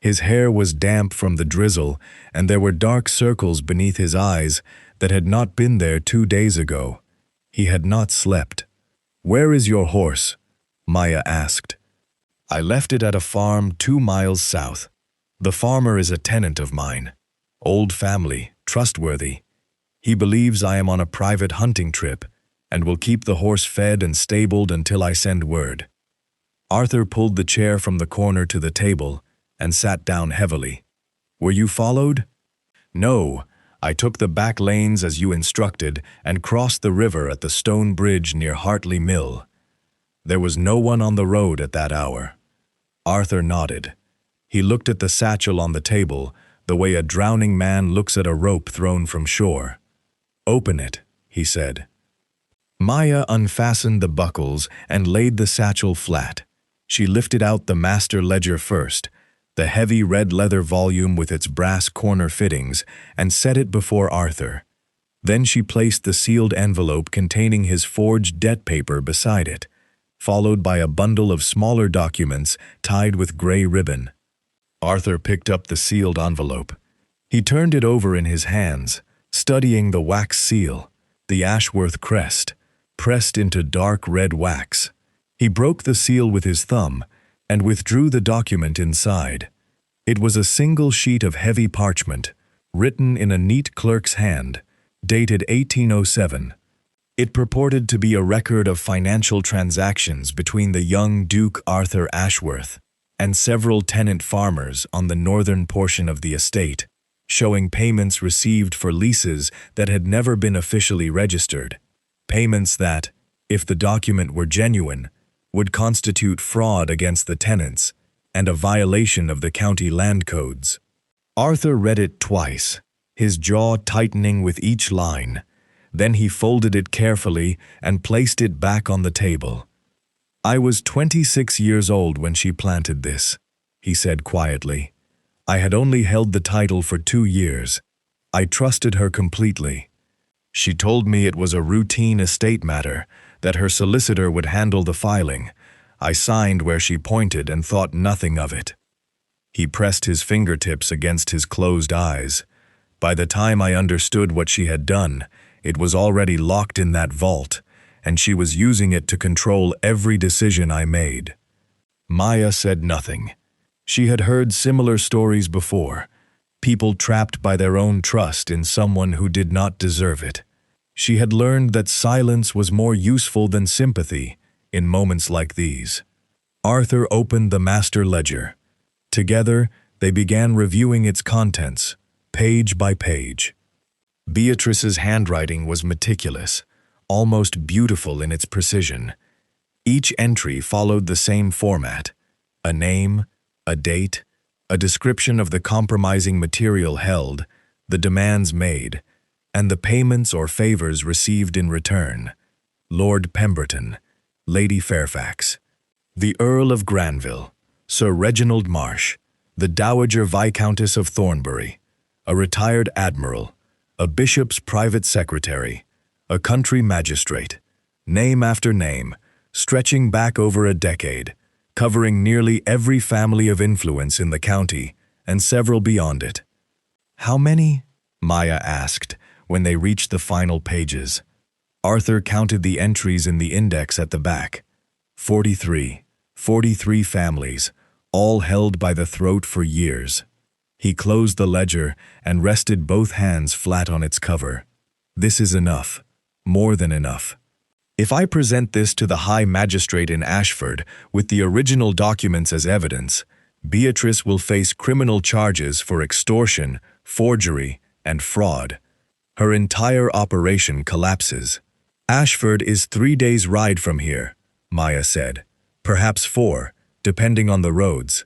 His hair was damp from the drizzle, and there were dark circles beneath his eyes that had not been there 2 days ago. He had not slept. "Where is your horse?" Maya asked. "I left it at a farm 2 miles south. The farmer is a tenant of mine. Old family, trustworthy. He believes I am on a private hunting trip and will keep the horse fed and stabled until I send word." Arthur pulled the chair from the corner to the table and sat down heavily. "Were you followed?" "No. I took the back lanes as you instructed and crossed the river at the stone bridge near Hartley Mill. There was no one on the road at that hour." Arthur nodded. He looked at the satchel on the table, the way a drowning man looks at a rope thrown from shore. "Open it," he said. Maya unfastened the buckles and laid the satchel flat. She lifted out the master ledger first, the heavy red leather volume with its brass corner fittings, and set it before Arthur. Then she placed the sealed envelope containing his forged debt paper beside it, followed by a bundle of smaller documents tied with gray ribbon. Arthur picked up the sealed envelope. He turned it over in his hands, studying the wax seal, the Ashworth crest, pressed into dark red wax. He broke the seal with his thumb and withdrew the document inside. It was a single sheet of heavy parchment, written in a neat clerk's hand, dated 1807. It purported to be a record of financial transactions between the young Duke Arthur Ashworth and several tenant farmers on the northern portion of the estate, showing payments received for leases that had never been officially registered, payments that, if the document were genuine, would constitute fraud against the tenants and a violation of the county land codes. Arthur read it twice, his jaw tightening with each line. Then he folded it carefully and placed it back on the table. "I was 26 years old when she planted this," he said quietly. "I had only held the title for 2 years. I trusted her completely. She told me it was a routine estate matter, that her solicitor would handle the filing. I signed where she pointed and thought nothing of it." He pressed his fingertips against his closed eyes. "By the time I understood what she had done, it was already locked in that vault, and she was using it to control every decision I made." Maya said nothing. She had heard similar stories before, people trapped by their own trust in someone who did not deserve it. She had learned that silence was more useful than sympathy in moments like these. Arthur opened the master ledger. Together, they began reviewing its contents, page by page. Beatrice's handwriting was meticulous, almost beautiful in its precision. Each entry followed the same format: a name, a date, a description of the compromising material held, the demands made, and the payments or favors received in return. Lord Pemberton, Lady Fairfax, the Earl of Granville, Sir Reginald Marsh, the Dowager Viscountess of Thornbury, a retired admiral, a bishop's private secretary, a country magistrate, name after name, stretching back over a decade, covering nearly every family of influence in the county and several beyond it. "How many?" Maya asked when they reached the final pages. Arthur counted the entries in the index at the back. 43 families, all held by the throat for years. He closed the ledger and rested both hands flat on its cover. "This is enough, more than enough. If I present this to the High Magistrate in Ashford with the original documents as evidence, Beatrice will face criminal charges for extortion, forgery, and fraud. Her entire operation collapses." "Ashford is 3 days' ride from here," Maya said. "Perhaps 4, depending on the roads.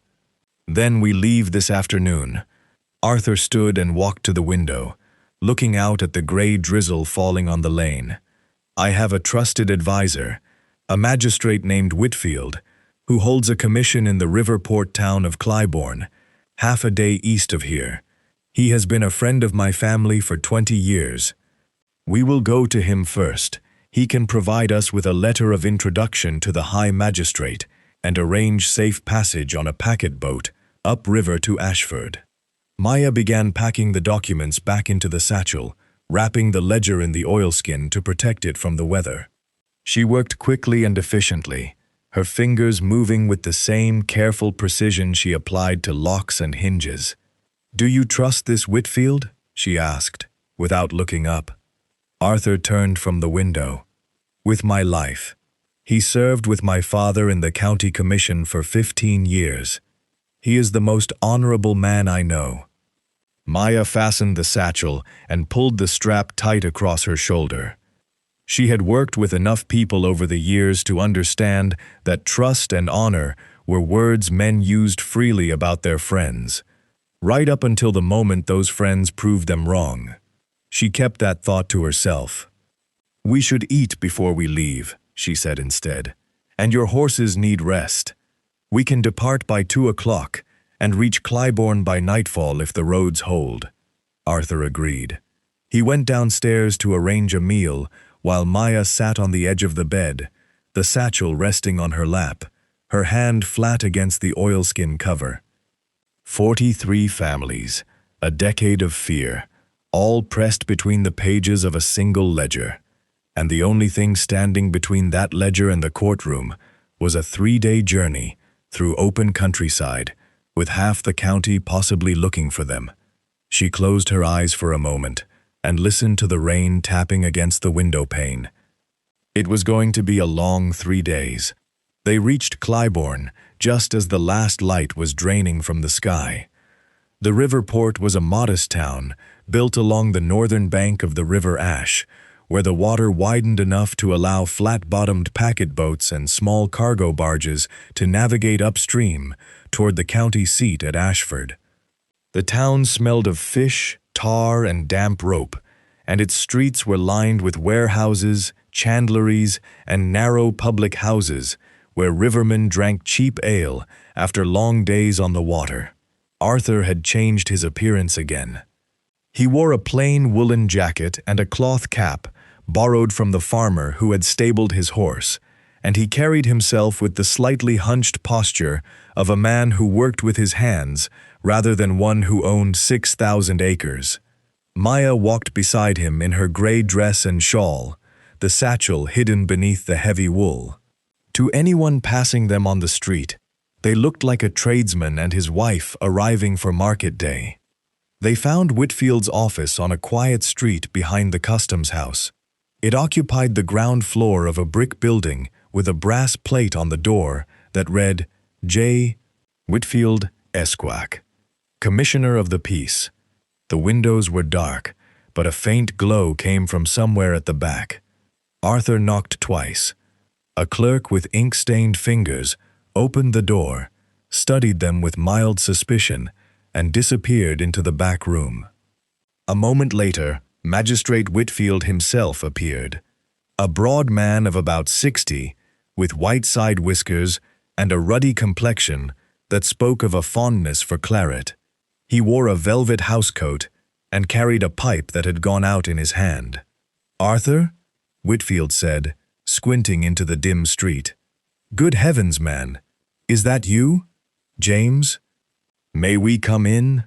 Then we leave this afternoon." Arthur stood and walked to the window, looking out at the gray drizzle falling on the lane. "I have a trusted advisor, a magistrate named Whitfield, who holds a commission in the riverport town of Clybourne, half a day east of here. He has been a friend of my family for 20 years. We will go to him first. He can provide us with a letter of introduction to the High Magistrate and arrange safe passage on a packet boat upriver to Ashford. Maya began packing the documents back into the satchel, wrapping the ledger in the oilskin to protect it from the weather. She worked quickly and efficiently, her fingers moving with the same careful precision she applied to locks and hinges. "Do you trust this Whitfield?" she asked, without looking up. Arthur turned from the window. "With my life. He served with my father in the county commission for 15 years. He is the most honorable man I know." Maya fastened the satchel and pulled the strap tight across her shoulder. She had worked with enough people over the years to understand that trust and honor were words men used freely about their friends, right up until the moment those friends proved them wrong. She kept that thought to herself. "We should eat before we leave," she said instead, "and your horses need rest. We can depart by 2 o'clock and reach Clybourne by nightfall if the roads hold." Arthur agreed. He went downstairs to arrange a meal while Maya sat on the edge of the bed, the satchel resting on her lap, her hand flat against the oilskin cover. 43 families, a decade of fear, all pressed between the pages of a single ledger. And the only thing standing between that ledger and the courtroom was a 3-day journey through open countryside, with half the county possibly looking for them. She closed her eyes for a moment and listened to the rain tapping against the window pane. It was going to be a long 3 days. They reached Clybourne just as the last light was draining from the sky. The river port was a modest town built along the northern bank of the River Ash, where the water widened enough to allow flat-bottomed packet boats and small cargo barges to navigate upstream toward the county seat at Ashford. The town smelled of fish, tar, and damp rope, and its streets were lined with warehouses, chandleries, and narrow public houses where rivermen drank cheap ale after long days on the water. Arthur had changed his appearance again. He wore a plain woolen jacket and a cloth cap borrowed from the farmer who had stabled his horse, and he carried himself with the slightly hunched posture of a man who worked with his hands rather than one who owned 6,000 acres. Maya walked beside him in her gray dress and shawl, the satchel hidden beneath the heavy wool. To anyone passing them on the street, they looked like a tradesman and his wife arriving for market day. They found Whitfield's office on a quiet street behind the customs house. It occupied the ground floor of a brick building with a brass plate on the door that read, J. Whitfield, Esquire, Commissioner of the Peace. The windows were dark, but a faint glow came from somewhere at the back. Arthur knocked twice. A clerk with ink-stained fingers opened the door, studied them with mild suspicion, and disappeared into the back room. A moment later, Magistrate Whitfield himself appeared. A broad man of about 60, with white side whiskers and a ruddy complexion that spoke of a fondness for claret. He wore a velvet housecoat and carried a pipe that had gone out in his hand. "Arthur?" Whitfield said, squinting into the dim street. "Good heavens, man! Is that you? James? May we come in?"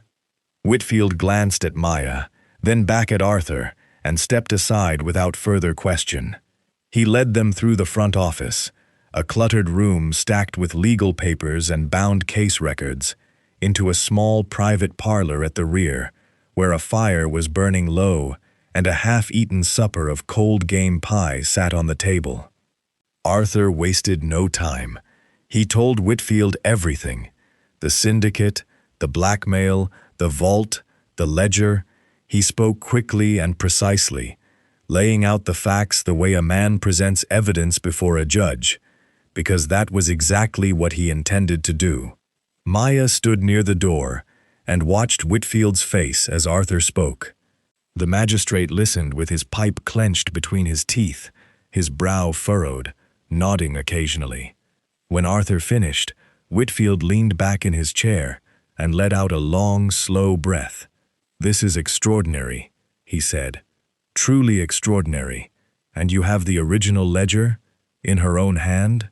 Whitfield glanced at Maya, then back at Arthur, and stepped aside without further question. He led them through the front office, a cluttered room stacked with legal papers and bound case records, into a small private parlor at the rear, where a fire was burning low and a half-eaten supper of cold game pie sat on the table. Arthur wasted no time. He told Whitfield everything: the syndicate, the blackmail, the vault, the ledger. He spoke quickly and precisely, laying out the facts the way a man presents evidence before a judge, because that was exactly what he intended to do. Maya stood near the door and watched Whitfield's face as Arthur spoke. The magistrate listened with his pipe clenched between his teeth, his brow furrowed, nodding occasionally. When Arthur finished, Whitfield leaned back in his chair and let out a long, slow breath. "This is extraordinary," he said. "Truly extraordinary. And you have the original ledger? In her own hand?"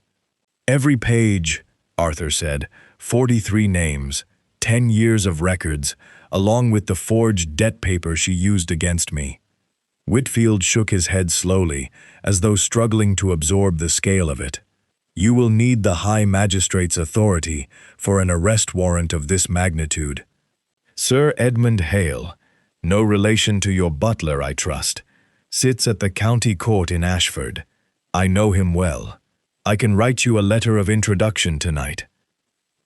"Every page," Arthur said. 43 names, 10 years of records, along with the forged debt paper she used against me. Whitfield shook his head slowly, as though struggling to absorb the scale of it. You will need the High Magistrate's authority for an arrest warrant of this magnitude. Sir Edmund Hale, no relation to your butler, I trust, sits at the county court in Ashford. I know him well. I can write you a letter of introduction tonight.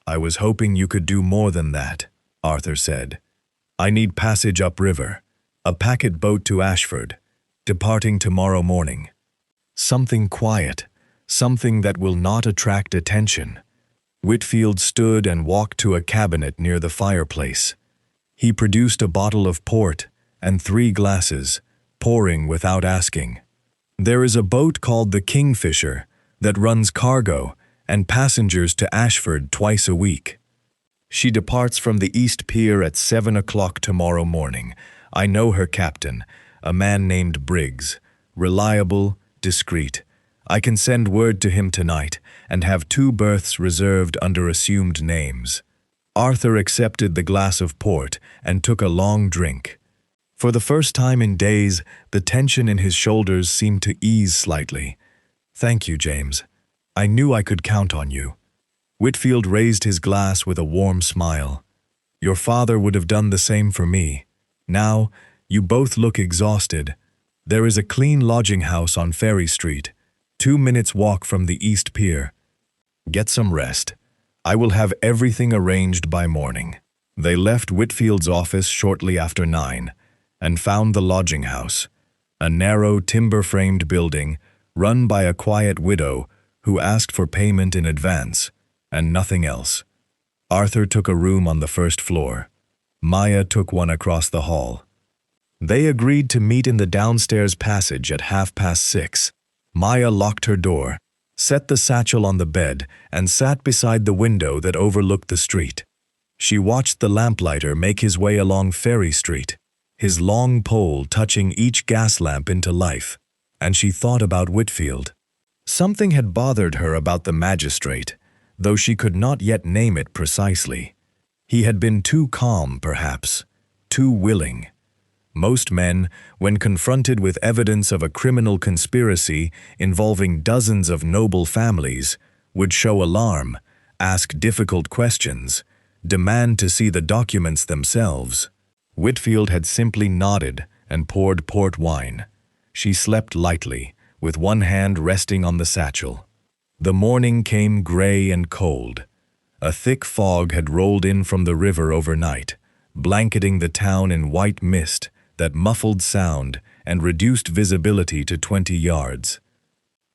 I was hoping you could do more than that, Arthur said. I need passage upriver, a packet boat to Ashford, departing tomorrow morning. Something quiet, something that will not attract attention. Whitfield stood and walked to a cabinet near the fireplace. He produced a bottle of port and 3 glasses, pouring without asking. There is a boat called the Kingfisher that runs cargo and passengers to Ashford twice a week. She departs from the East Pier at 7 o'clock tomorrow morning. I know her captain, a man named Briggs, reliable, discreet. I can send word to him tonight and have 2 berths reserved under assumed names. Arthur accepted the glass of port and took a long drink. For the first time in days, the tension in his shoulders seemed to ease slightly. Thank you, James. I knew I could count on you. Whitfield raised his glass with a warm smile. Your father would have done the same for me. Now, you both look exhausted. There is a clean lodging house on Ferry Street, 2 minutes' walk from the East Pier. Get some rest. I will have everything arranged by morning. They left Whitfield's office shortly after 9 and found the lodging house, a narrow timber-framed building run by a quiet widow who asked for payment in advance and nothing else. Arthur took a room on the first floor. Maya took one across the hall. They agreed to meet in the downstairs passage at 6:30. Maya locked her door, set the satchel on the bed, and sat beside the window that overlooked the street. She watched the lamplighter make his way along Ferry Street, his long pole touching each gas lamp into life, and she thought about Whitfield. Something had bothered her about the magistrate, though she could not yet name it precisely. He had been too calm, perhaps, too willing. Most men, when confronted with evidence of a criminal conspiracy involving dozens of noble families, would show alarm, ask difficult questions, demand to see the documents themselves. Whitfield had simply nodded and poured port wine. She slept lightly, with one hand resting on the satchel. The morning came gray and cold. A thick fog had rolled in from the river overnight, blanketing the town in white mist that muffled sound and reduced visibility to 20 yards.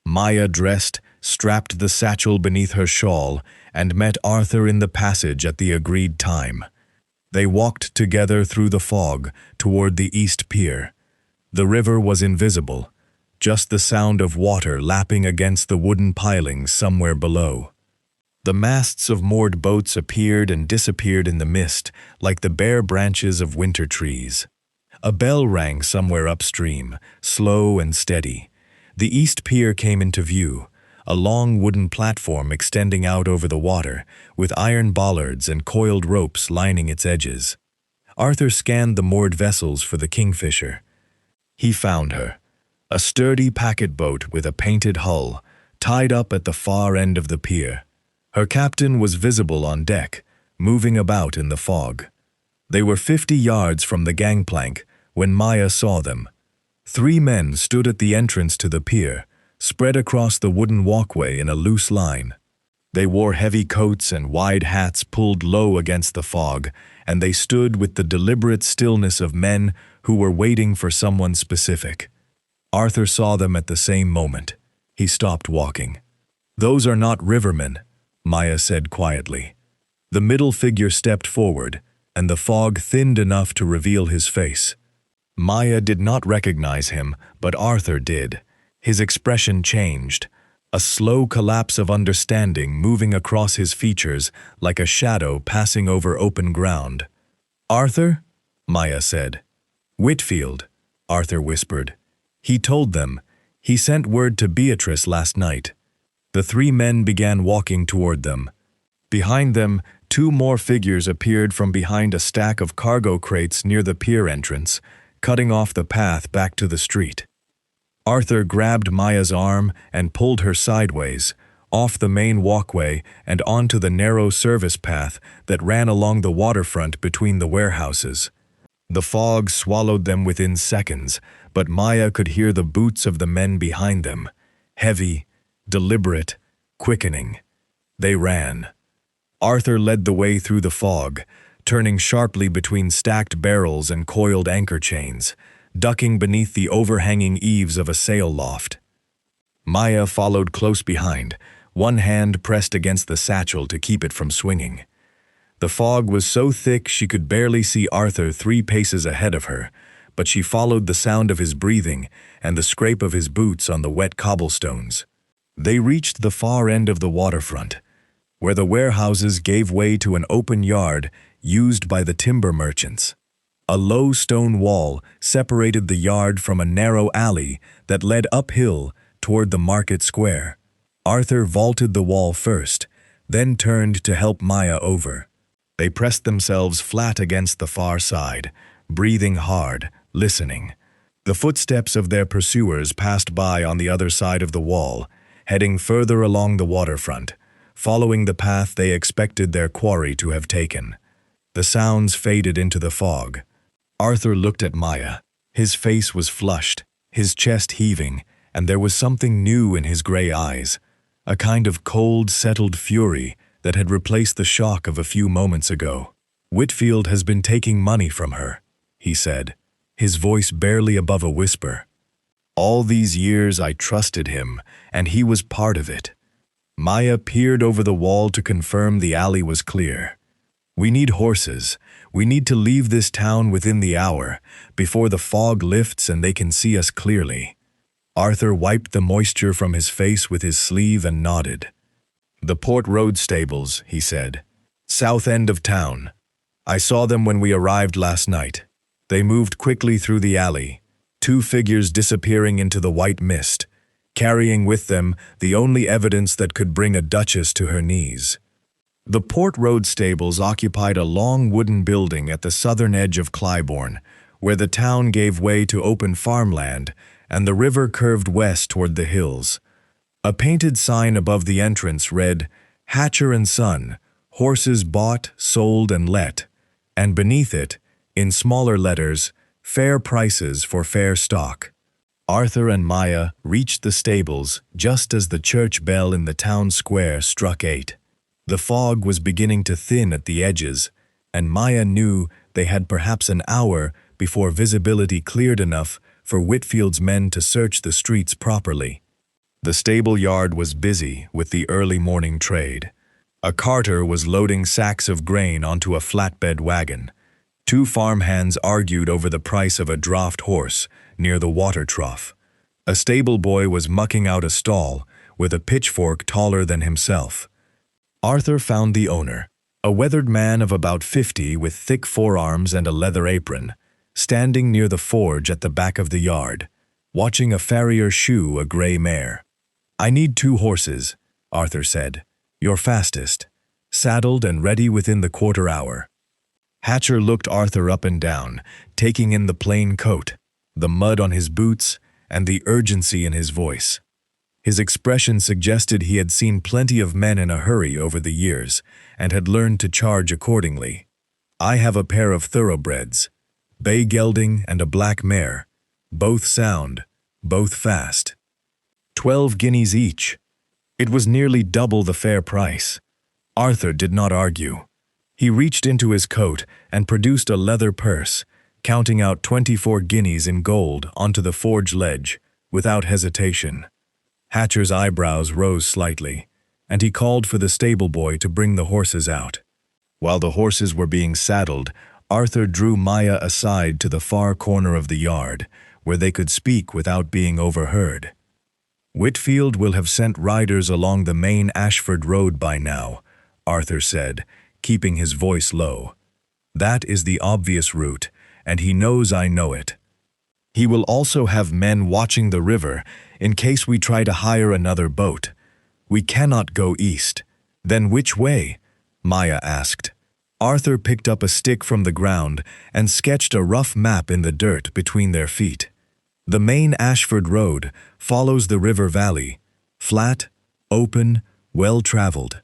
Maya dressed, strapped the satchel beneath her shawl, and met Arthur in the passage at the agreed time. They walked together through the fog toward the East Pier. The river was invisible, just the sound of water lapping against the wooden pilings somewhere below. The masts of moored boats appeared and disappeared in the mist like the bare branches of winter trees. A bell rang somewhere upstream, slow and steady. The East Pier came into view, a long wooden platform extending out over the water, with iron bollards and coiled ropes lining its edges. Arthur scanned the moored vessels for the Kingfisher. He found her, a sturdy packet boat with a painted hull, tied up at the far end of the pier. Her captain was visible on deck, moving about in the fog. They were 50 yards from the gangplank when Maya saw them. 3 men stood at the entrance to the pier, spread across the wooden walkway in a loose line. They wore heavy coats and wide hats pulled low against the fog, and they stood with the deliberate stillness of men who were waiting for someone specific. Arthur saw them at the same moment. He stopped walking. "Those are not rivermen," Maya said quietly. The middle figure stepped forward, and the fog thinned enough to reveal his face. Maya did not recognize him, but Arthur did. His expression changed, a slow collapse of understanding moving across his features like a shadow passing over open ground. "Arthur?" Maya said. "Whitfield," Arthur whispered. "He told them. He sent word to Beatrice last night." The 3 men began walking toward them. Behind them, 2 more figures appeared from behind a stack of cargo crates near the pier entrance, cutting off the path back to the street. Arthur grabbed Maya's arm and pulled her sideways, off the main walkway and onto the narrow service path that ran along the waterfront between the warehouses. The fog swallowed them within seconds, but Maya could hear the boots of the men behind them, heavy, deliberate, quickening. They ran. Arthur led the way through the fog, turning sharply between stacked barrels and coiled anchor chains, ducking beneath the overhanging eaves of a sail loft. Maya followed close behind, one hand pressed against the satchel to keep it from swinging. The fog was so thick she could barely see Arthur 3 paces ahead of her, but she followed the sound of his breathing and the scrape of his boots on the wet cobblestones. They reached the far end of the waterfront, where the warehouses gave way to an open yard used by the timber merchants. A low stone wall separated the yard from a narrow alley that led uphill toward the market square. Arthur vaulted the wall first, then turned to help Maya over. They pressed themselves flat against the far side, breathing hard, listening. The footsteps of their pursuers passed by on the other side of the wall, heading further along the waterfront, following the path they expected their quarry to have taken. The sounds faded into the fog. Arthur looked at Maya. His face was flushed, his chest heaving, and there was something new in his gray eyes, a kind of cold, settled fury that had replaced the shock of a few moments ago. "Whitfield has been taking money from her," he said, his voice barely above a whisper. "All these years I trusted him, and he was part of it." Maya peered over the wall to confirm the alley was clear. "We need horses. We need to leave this town within the hour, before the fog lifts and they can see us clearly." Arthur wiped the moisture from his face with his sleeve and nodded. "The Port Road stables," he said. "South end of town. I saw them when we arrived last night." They moved quickly through the alley, 2 figures disappearing into the white mist, carrying with them the only evidence that could bring a Duchess to her knees. The Port Road stables occupied a long wooden building at the southern edge of Clybourne, where the town gave way to open farmland and the river curved west toward the hills. A painted sign above the entrance read, "Hatcher and Son, horses bought, sold, and let," and beneath it, in smaller letters, "Fair prices for fair stock." Arthur and Maya reached the stables just as the church bell in the town square struck 8. The fog was beginning to thin at the edges, and Maya knew they had perhaps an hour before visibility cleared enough for Whitfield's men to search the streets properly. The stable yard was busy with the early morning trade. A carter was loading sacks of grain onto a flatbed wagon. 2 farmhands argued over the price of a draft horse near the water trough. A stable boy was mucking out a stall with a pitchfork taller than himself. Arthur found the owner, a weathered man of about 50 with thick forearms and a leather apron, standing near the forge at the back of the yard, watching a farrier shoe a gray mare. "I need 2 horses," Arthur said. "Your fastest, saddled and ready within the quarter hour." Hatcher looked Arthur up and down, taking in the plain coat, the mud on his boots, and the urgency in his voice. His expression suggested he had seen plenty of men in a hurry over the years and had learned to charge accordingly. "I have a pair of thoroughbreds, bay gelding and a black mare, both sound, both fast. 12 guineas each." It was nearly double the fair price. Arthur did not argue. He reached into his coat and produced a leather purse, counting out 24 guineas in gold onto the forge ledge, without hesitation. Hatcher's eyebrows rose slightly, and he called for the stable boy to bring the horses out. While the horses were being saddled, Arthur drew Maya aside to the far corner of the yard, where they could speak without being overheard. "Whitfield will have sent riders along the main Ashford Road by now," Arthur said, keeping his voice low. "That is the obvious route, and he knows I know it. He will also have men watching the river in case we try to hire another boat. We cannot go east. Then which way? Maya asked. Arthur picked up a stick from the ground and sketched a rough map in the dirt between their feet. The main Ashford Road follows the river valley, flat, open, well-traveled.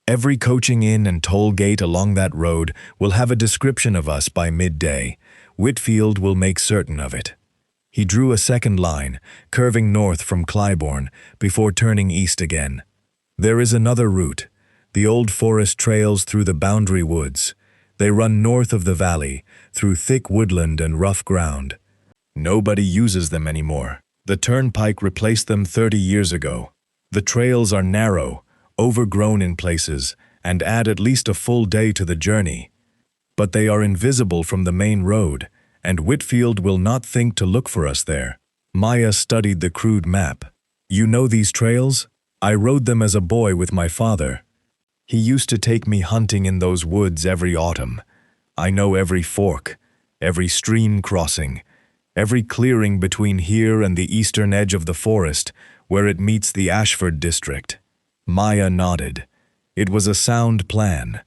Every coaching inn and toll gate along that road will have a description of us by midday. Whitfield will make certain of it. He drew a second line, curving north from Clybourne, before turning east again. There is another route, the old forest trails through the boundary woods. They run north of the valley, through thick woodland and rough ground. Nobody uses them anymore. The turnpike replaced them 30 years ago. The trails are narrow, overgrown in places, and add at least a full day to the journey. But they are invisible from the main road, and Whitfield will not think to look for us there. Maya studied the crude map. You know these trails? I rode them as a boy with my father. He used to take me hunting in those woods every autumn. I know every fork, every stream crossing, every clearing between here and the eastern edge of the forest where it meets the Ashford district. Maya nodded. It was a sound plan,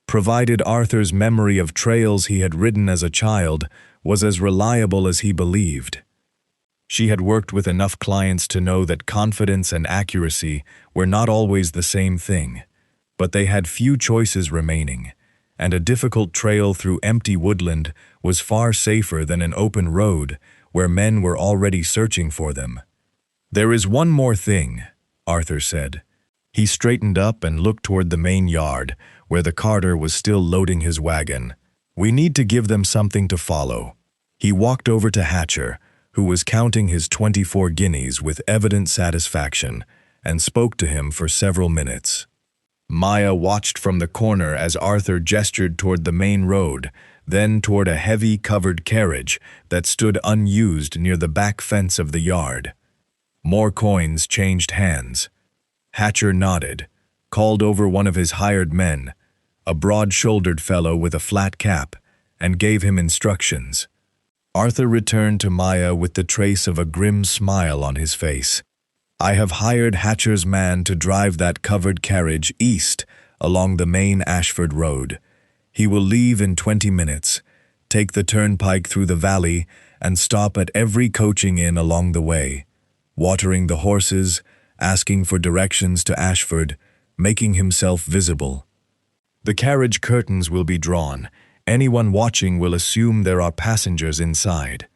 provided Arthur's memory of trails he had ridden as a child was as reliable as he believed. She had worked with enough clients to know that confidence and accuracy were not always the same thing, but they had few choices remaining, and a difficult trail through empty woodland was far safer than an open road where men were already searching for them. There is one more thing, Arthur said. He straightened up and looked toward the main yard, where the carter was still loading his wagon. We need to give them something to follow. He walked over to Hatcher, who was counting his 24 guineas with evident satisfaction, and spoke to him for several minutes. Maya watched from the corner as Arthur gestured toward the main road, then toward a heavy covered carriage that stood unused near the back fence of the yard. More coins changed hands. Hatcher nodded, called over one of his hired men, a broad-shouldered fellow with a flat cap, and gave him instructions. Arthur returned to Maya with the trace of a grim smile on his face. I have hired Hatcher's man to drive that covered carriage east along the main Ashford Road. He will leave in 20 minutes, take the turnpike through the valley, and stop at every coaching inn along the way, watering the horses, asking for directions to Ashford, making himself visible. The carriage curtains will be drawn. Anyone watching will assume there are passengers inside.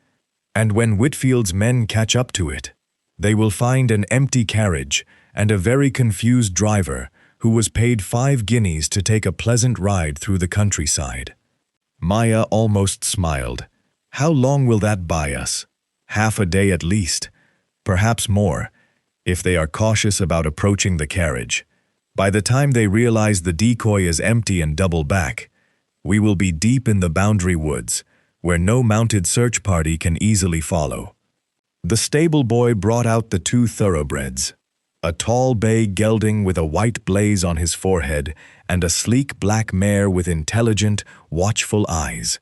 And when Whitfield's men catch up to it, they will find an empty carriage and a very confused driver who was paid 5 guineas to take a pleasant ride through the countryside. Maya almost smiled. How long will that buy us? Half a day at least, perhaps more, if they are cautious about approaching the carriage. By the time they realize the decoy is empty and double back, we will be deep in the boundary woods, where no mounted search party can easily follow. The stable boy brought out the 2 thoroughbreds, a tall bay gelding with a white blaze on his forehead and a sleek black mare with intelligent, watchful eyes.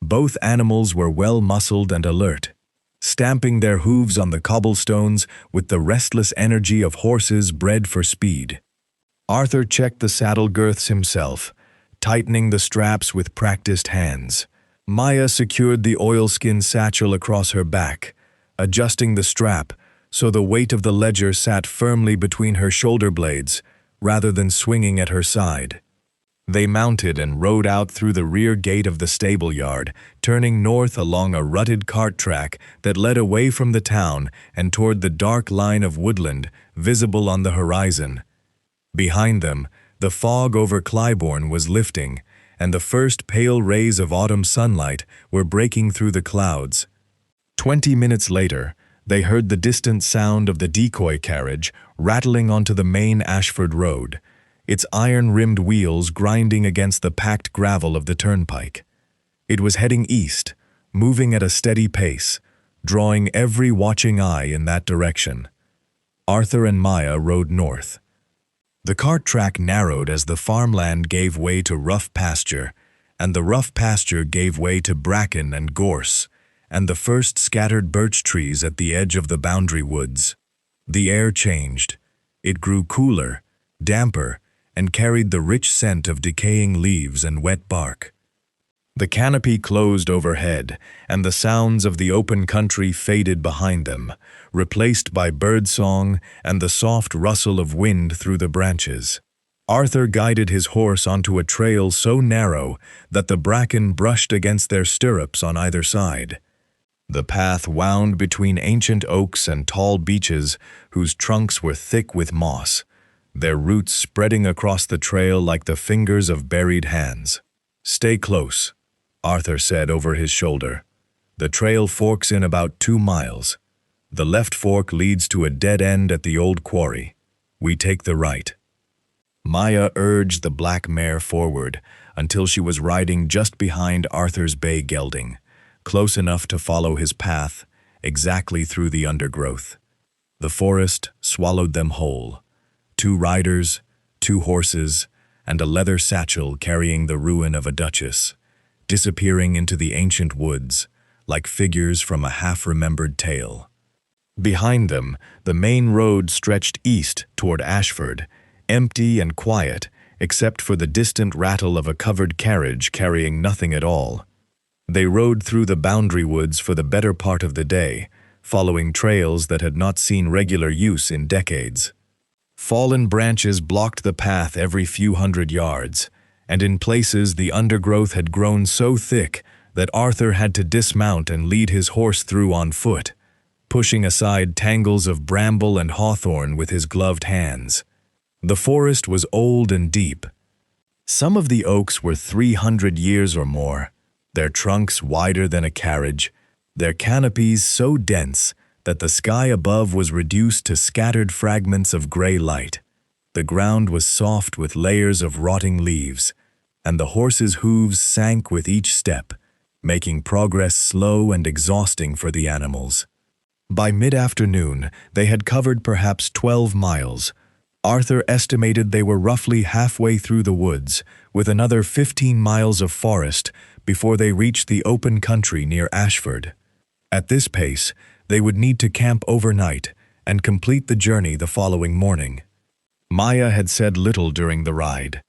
Both animals were well-muscled and alert, stamping their hooves on the cobblestones with the restless energy of horses bred for speed. Arthur checked the saddle girths himself, tightening the straps with practiced hands. Maya secured the oilskin satchel across her back, adjusting the strap so the weight of the ledger sat firmly between her shoulder blades rather than swinging at her side. They mounted and rode out through the rear gate of the stable yard, turning north along a rutted cart track that led away from the town and toward the dark line of woodland visible on the horizon. Behind them, the fog over Clybourne was lifting, and the first pale rays of autumn sunlight were breaking through the clouds. 20 minutes later, they heard the distant sound of the decoy carriage rattling onto the main Ashford Road, its iron-rimmed wheels grinding against the packed gravel of the turnpike. It was heading east, moving at a steady pace, drawing every watching eye in that direction. Arthur and Maya rode north. The cart track narrowed as the farmland gave way to rough pasture, and the rough pasture gave way to bracken and gorse, and the first scattered birch trees at the edge of the boundary woods. The air changed. It grew cooler, damper, and carried the rich scent of decaying leaves and wet bark. The canopy closed overhead, and the sounds of the open country faded behind them, replaced by birdsong and the soft rustle of wind through the branches. Arthur guided his horse onto a trail so narrow that the bracken brushed against their stirrups on either side. The path wound between ancient oaks and tall beeches whose trunks were thick with moss, their roots spreading across the trail like the fingers of buried hands. "Stay close," Arthur said over his shoulder. "The trail forks in about 2 miles. The left fork leads to a dead end at the old quarry. We take the right." Maya urged the black mare forward until she was riding just behind Arthur's bay gelding, close enough to follow his path, exactly through the undergrowth. The forest swallowed them whole. 2 riders, 2 horses, and a leather satchel carrying the ruin of a duchess, disappearing into the ancient woods, like figures from a half-remembered tale. Behind them, the main road stretched east toward Ashford, empty and quiet, except for the distant rattle of a covered carriage carrying nothing at all. They rode through the boundary woods for the better part of the day, following trails that had not seen regular use in decades. Fallen branches blocked the path every few hundred yards, and in places the undergrowth had grown so thick that Arthur had to dismount and lead his horse through on foot, pushing aside tangles of bramble and hawthorn with his gloved hands. The forest was old and deep. Some of the oaks were 300 years or more, their trunks wider than a carriage, their canopies so dense that the sky above was reduced to scattered fragments of gray light. The ground was soft with layers of rotting leaves, and the horses' hooves sank with each step, making progress slow and exhausting for the animals. By mid-afternoon, they had covered perhaps 12 miles. Arthur estimated they were roughly halfway through the woods, with another 15 miles of forest before they reached the open country near Ashford. At this pace, they would need to camp overnight and complete the journey the following morning. Maya had said little during the ride.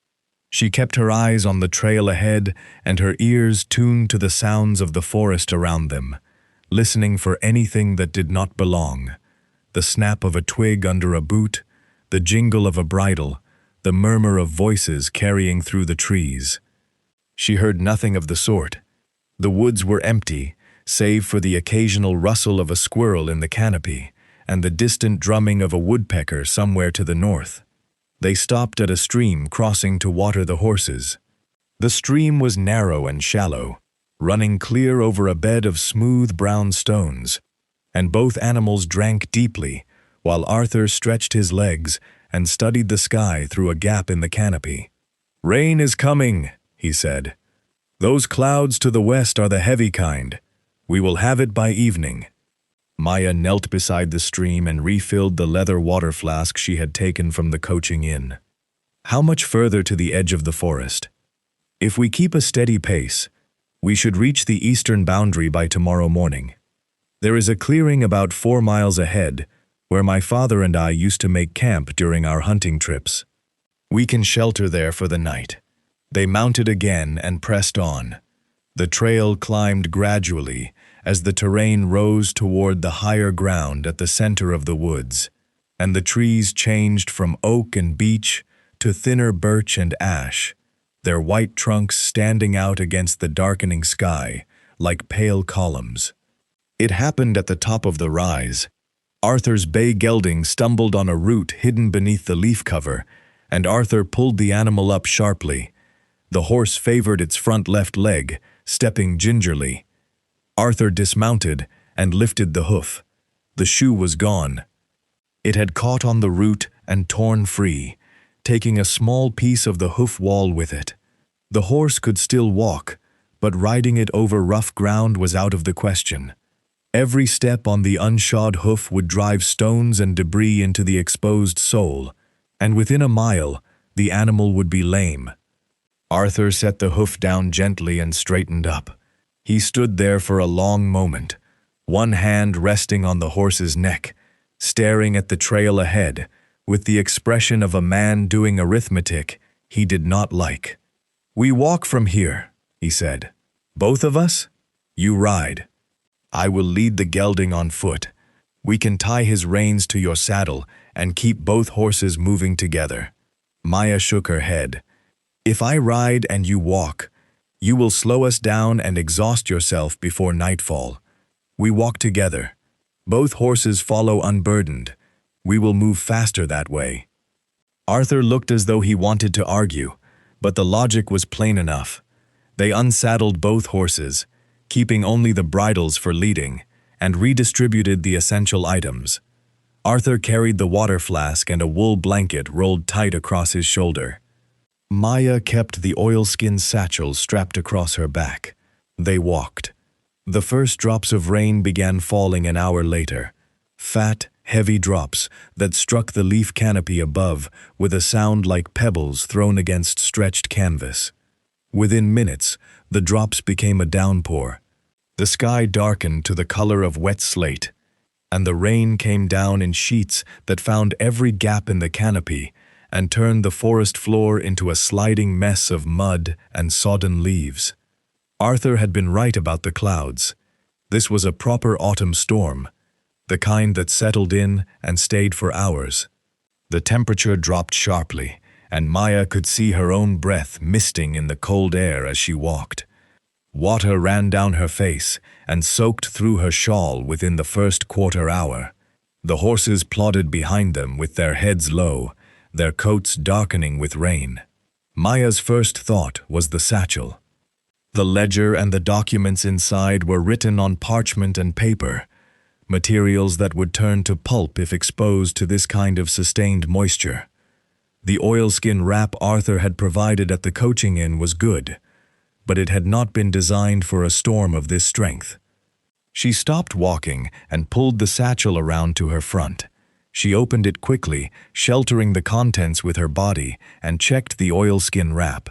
She kept her eyes on the trail ahead and her ears tuned to the sounds of the forest around them, listening for anything that did not belong. The snap of a twig under a boot, the jingle of a bridle, the murmur of voices carrying through the trees. She heard nothing of the sort. The woods were empty, save for the occasional rustle of a squirrel in the canopy and the distant drumming of a woodpecker somewhere to the north. They stopped at a stream crossing to water the horses. The stream was narrow and shallow, running clear over a bed of smooth brown stones, and both animals drank deeply, while Arthur stretched his legs and studied the sky through a gap in the canopy. "Rain is coming," he said. "Those clouds to the west are the heavy kind. We will have it by evening." Maya knelt beside the stream and refilled the leather water flask she had taken from the coaching inn. "How much further to the edge of the forest?" "If we keep a steady pace, we should reach the eastern boundary by tomorrow morning. There is a clearing about 4 miles ahead, where my father and I used to make camp during our hunting trips. We can shelter there for the night." They mounted again and pressed on. The trail climbed gradually as the terrain rose toward the higher ground at the center of the woods, and the trees changed from oak and beech to thinner birch and ash, their white trunks standing out against the darkening sky like pale columns. It happened at the top of the rise. Arthur's bay gelding stumbled on a root hidden beneath the leaf cover, and Arthur pulled the animal up sharply. The horse favored its front left leg, stepping gingerly. Arthur dismounted and lifted the hoof. The shoe was gone. It had caught on the root and torn free, taking a small piece of the hoof wall with it. The horse could still walk, but riding it over rough ground was out of the question. Every step on the unshod hoof would drive stones and debris into the exposed sole, and within a mile, the animal would be lame. Arthur set the hoof down gently and straightened up. He stood there for a long moment, one hand resting on the horse's neck, staring at the trail ahead, with the expression of a man doing arithmetic he did not like. "We walk from here," he said. "Both of us? You ride. I will lead the gelding on foot. We can tie his reins to your saddle and keep both horses moving together." Maya shook her head. "If I ride and you walk, you will slow us down and exhaust yourself before nightfall. We walk together. Both horses follow unburdened. We will move faster that way." Arthur looked as though he wanted to argue, but the logic was plain enough. They unsaddled both horses, keeping only the bridles for leading, and redistributed the essential items. Arthur carried the water flask and a wool blanket rolled tight across his shoulder. Maya kept the oilskin satchel strapped across her back. They walked. The first drops of rain began falling an hour later. Fat, heavy drops that struck the leaf canopy above with a sound like pebbles thrown against stretched canvas. Within minutes, the drops became a downpour. The sky darkened to the color of wet slate, and the rain came down in sheets that found every gap in the canopy and turned the forest floor into a sliding mess of mud and sodden leaves. Arthur had been right about the clouds. This was a proper autumn storm, the kind that settled in and stayed for hours. The temperature dropped sharply, and Maya could see her own breath misting in the cold air as she walked. Water ran down her face and soaked through her shawl within the first quarter hour. The horses plodded behind them with their heads low, their coats darkening with rain. Maya's first thought was the satchel. The ledger and the documents inside were written on parchment and paper, materials that would turn to pulp if exposed to this kind of sustained moisture. The oilskin wrap Arthur had provided at the coaching inn was good, but it had not been designed for a storm of this strength. She stopped walking and pulled the satchel around to her front. She opened it quickly, sheltering the contents with her body, and checked the oilskin wrap.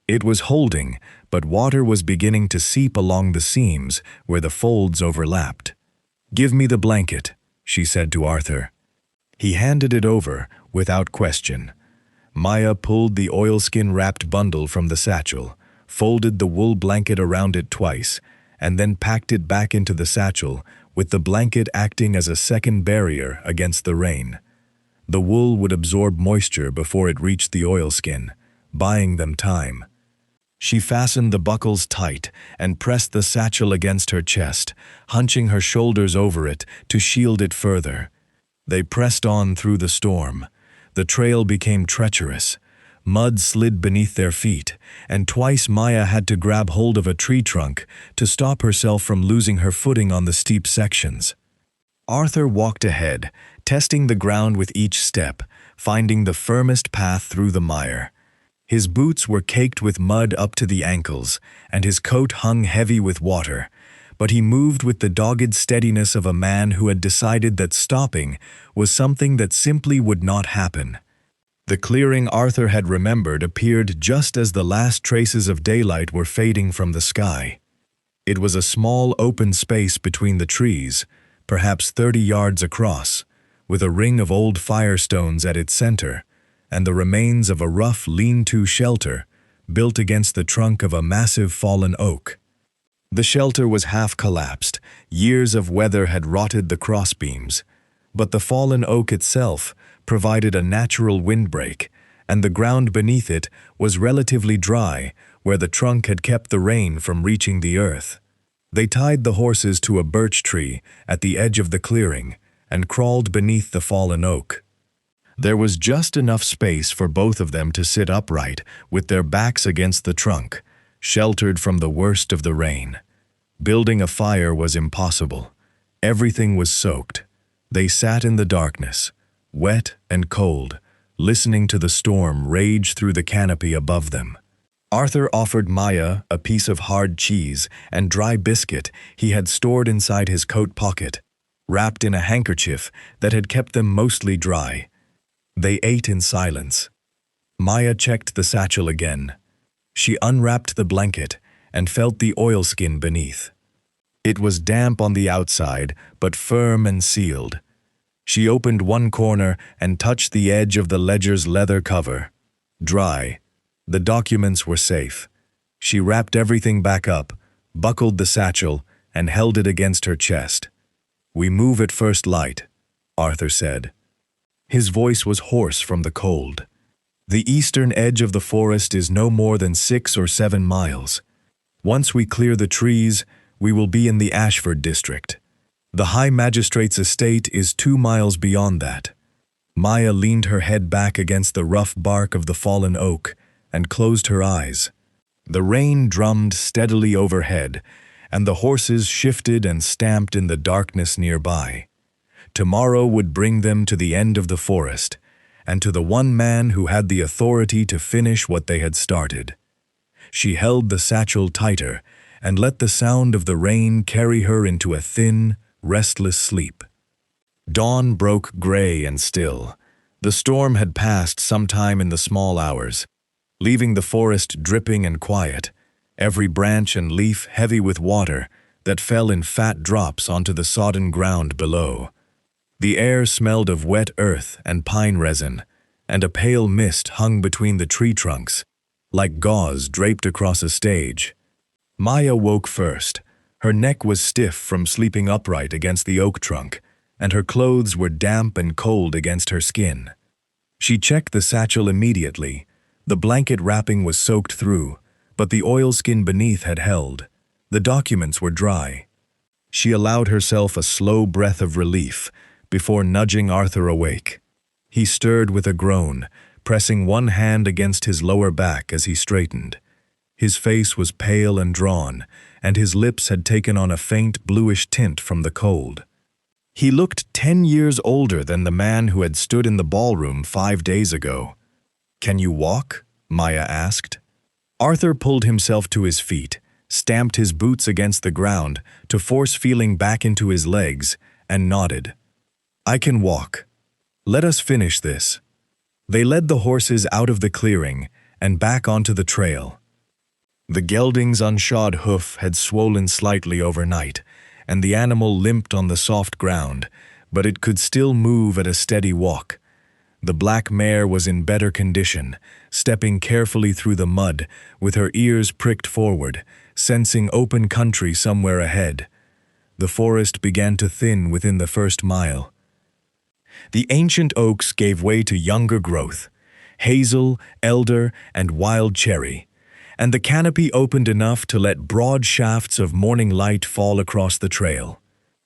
It was holding, but water was beginning to seep along the seams where the folds overlapped. "Give me the blanket," she said to Arthur. He handed it over without question. Maya pulled the oilskin-wrapped bundle from the satchel, folded the wool blanket around it twice, and then packed it back into the satchel, with the blanket acting as a second barrier against the rain. The wool would absorb moisture before it reached the oilskin, buying them time. She fastened the buckles tight and pressed the satchel against her chest, hunching her shoulders over it to shield it further. They pressed on through the storm. The trail became treacherous. Mud slid beneath their feet, and twice Maya had to grab hold of a tree trunk to stop herself from losing her footing on the steep sections. Arthur walked ahead, testing the ground with each step, finding the firmest path through the mire. His boots were caked with mud up to the ankles, and his coat hung heavy with water, but he moved with the dogged steadiness of a man who had decided that stopping was something that simply would not happen. The clearing Arthur had remembered appeared just as the last traces of daylight were fading from the sky. It was a small open space between the trees, perhaps 30 yards across, with a ring of old firestones at its center, and the remains of a rough lean-to shelter built against the trunk of a massive fallen oak. The shelter was half collapsed. Years of weather had rotted the crossbeams, but the fallen oak itself provided a natural windbreak, and the ground beneath it was relatively dry where the trunk had kept the rain from reaching the earth. They tied the horses to a birch tree at the edge of the clearing and crawled beneath the fallen oak. There was just enough space for both of them to sit upright with their backs against the trunk, sheltered from the worst of the rain. Building a fire was impossible. Everything was soaked. They sat in the darkness, wet and cold, listening to the storm rage through the canopy above them. Arthur offered Maya a piece of hard cheese and dry biscuit he had stored inside his coat pocket, wrapped in a handkerchief that had kept them mostly dry. They ate in silence. Maya checked the satchel again. She unwrapped the blanket and felt the oilskin beneath. It was damp on the outside, but firm and sealed. She opened one corner and touched the edge of the ledger's leather cover. Dry. The documents were safe. She wrapped everything back up, buckled the satchel, and held it against her chest. "We move at first light," Arthur said. His voice was hoarse from the cold. "The eastern edge of the forest is no more than 6 or 7 miles. Once we clear the trees, we will be in the Ashford district. The High Magistrate's estate is 2 miles beyond that." Maya leaned her head back against the rough bark of the fallen oak and closed her eyes. The rain drummed steadily overhead, and the horses shifted and stamped in the darkness nearby. Tomorrow would bring them to the end of the forest, and to the one man who had the authority to finish what they had started. She held the satchel tighter and let the sound of the rain carry her into a thin, restless sleep. Dawn broke gray and still. The storm had passed sometime in the small hours, leaving the forest dripping and quiet, every branch and leaf heavy with water that fell in fat drops onto the sodden ground below. The air smelled of wet earth and pine resin, and a pale mist hung between the tree trunks, like gauze draped across a stage. Maya woke first. Her neck was stiff from sleeping upright against the oak trunk, and her clothes were damp and cold against her skin. She checked the satchel immediately. The blanket wrapping was soaked through, but the oilskin beneath had held. The documents were dry. She allowed herself a slow breath of relief before nudging Arthur awake. He stirred with a groan, pressing one hand against his lower back as he straightened. His face was pale and drawn, and his lips had taken on a faint bluish tint from the cold. He looked 10 years older than the man who had stood in the ballroom 5 days ago. "Can you walk?" Maya asked. Arthur pulled himself to his feet, stamped his boots against the ground to force feeling back into his legs, and nodded. "I can walk. Let us finish this." They led the horses out of the clearing and back onto the trail. The gelding's unshod hoof had swollen slightly overnight, and the animal limped on the soft ground, but it could still move at a steady walk. The black mare was in better condition, stepping carefully through the mud, with her ears pricked forward, sensing open country somewhere ahead. The forest began to thin within the first mile. The ancient oaks gave way to younger growth, hazel, elder, and wild cherry, and the canopy opened enough to let broad shafts of morning light fall across the trail.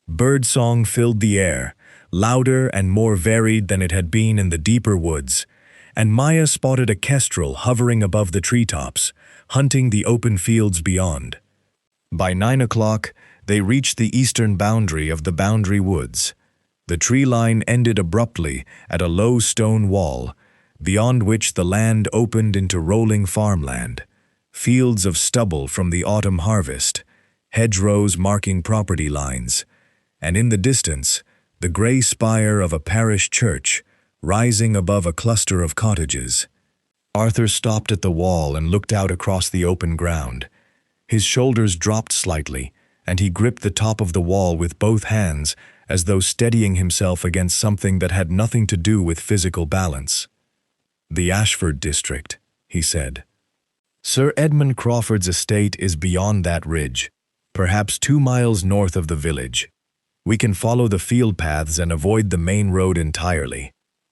Birdsong filled the air, louder and more varied than it had been in the deeper woods, and Maya spotted a kestrel hovering above the treetops, hunting the open fields beyond. By 9 o'clock, they reached the eastern boundary of the Boundary Woods. The tree line ended abruptly at a low stone wall, beyond which the land opened into rolling farmland, fields of stubble from the autumn harvest, hedgerows marking property lines, and in the distance, the gray spire of a parish church rising above a cluster of cottages. Arthur stopped at the wall and looked out across the open ground. His shoulders dropped slightly, and he gripped the top of the wall with both hands as though steadying himself against something that had nothing to do with physical balance. "The Ashford district," he said. "Sir Edmund Crawford's estate is beyond that ridge, perhaps 2 miles north of the village. We can follow the field paths and avoid the main road entirely."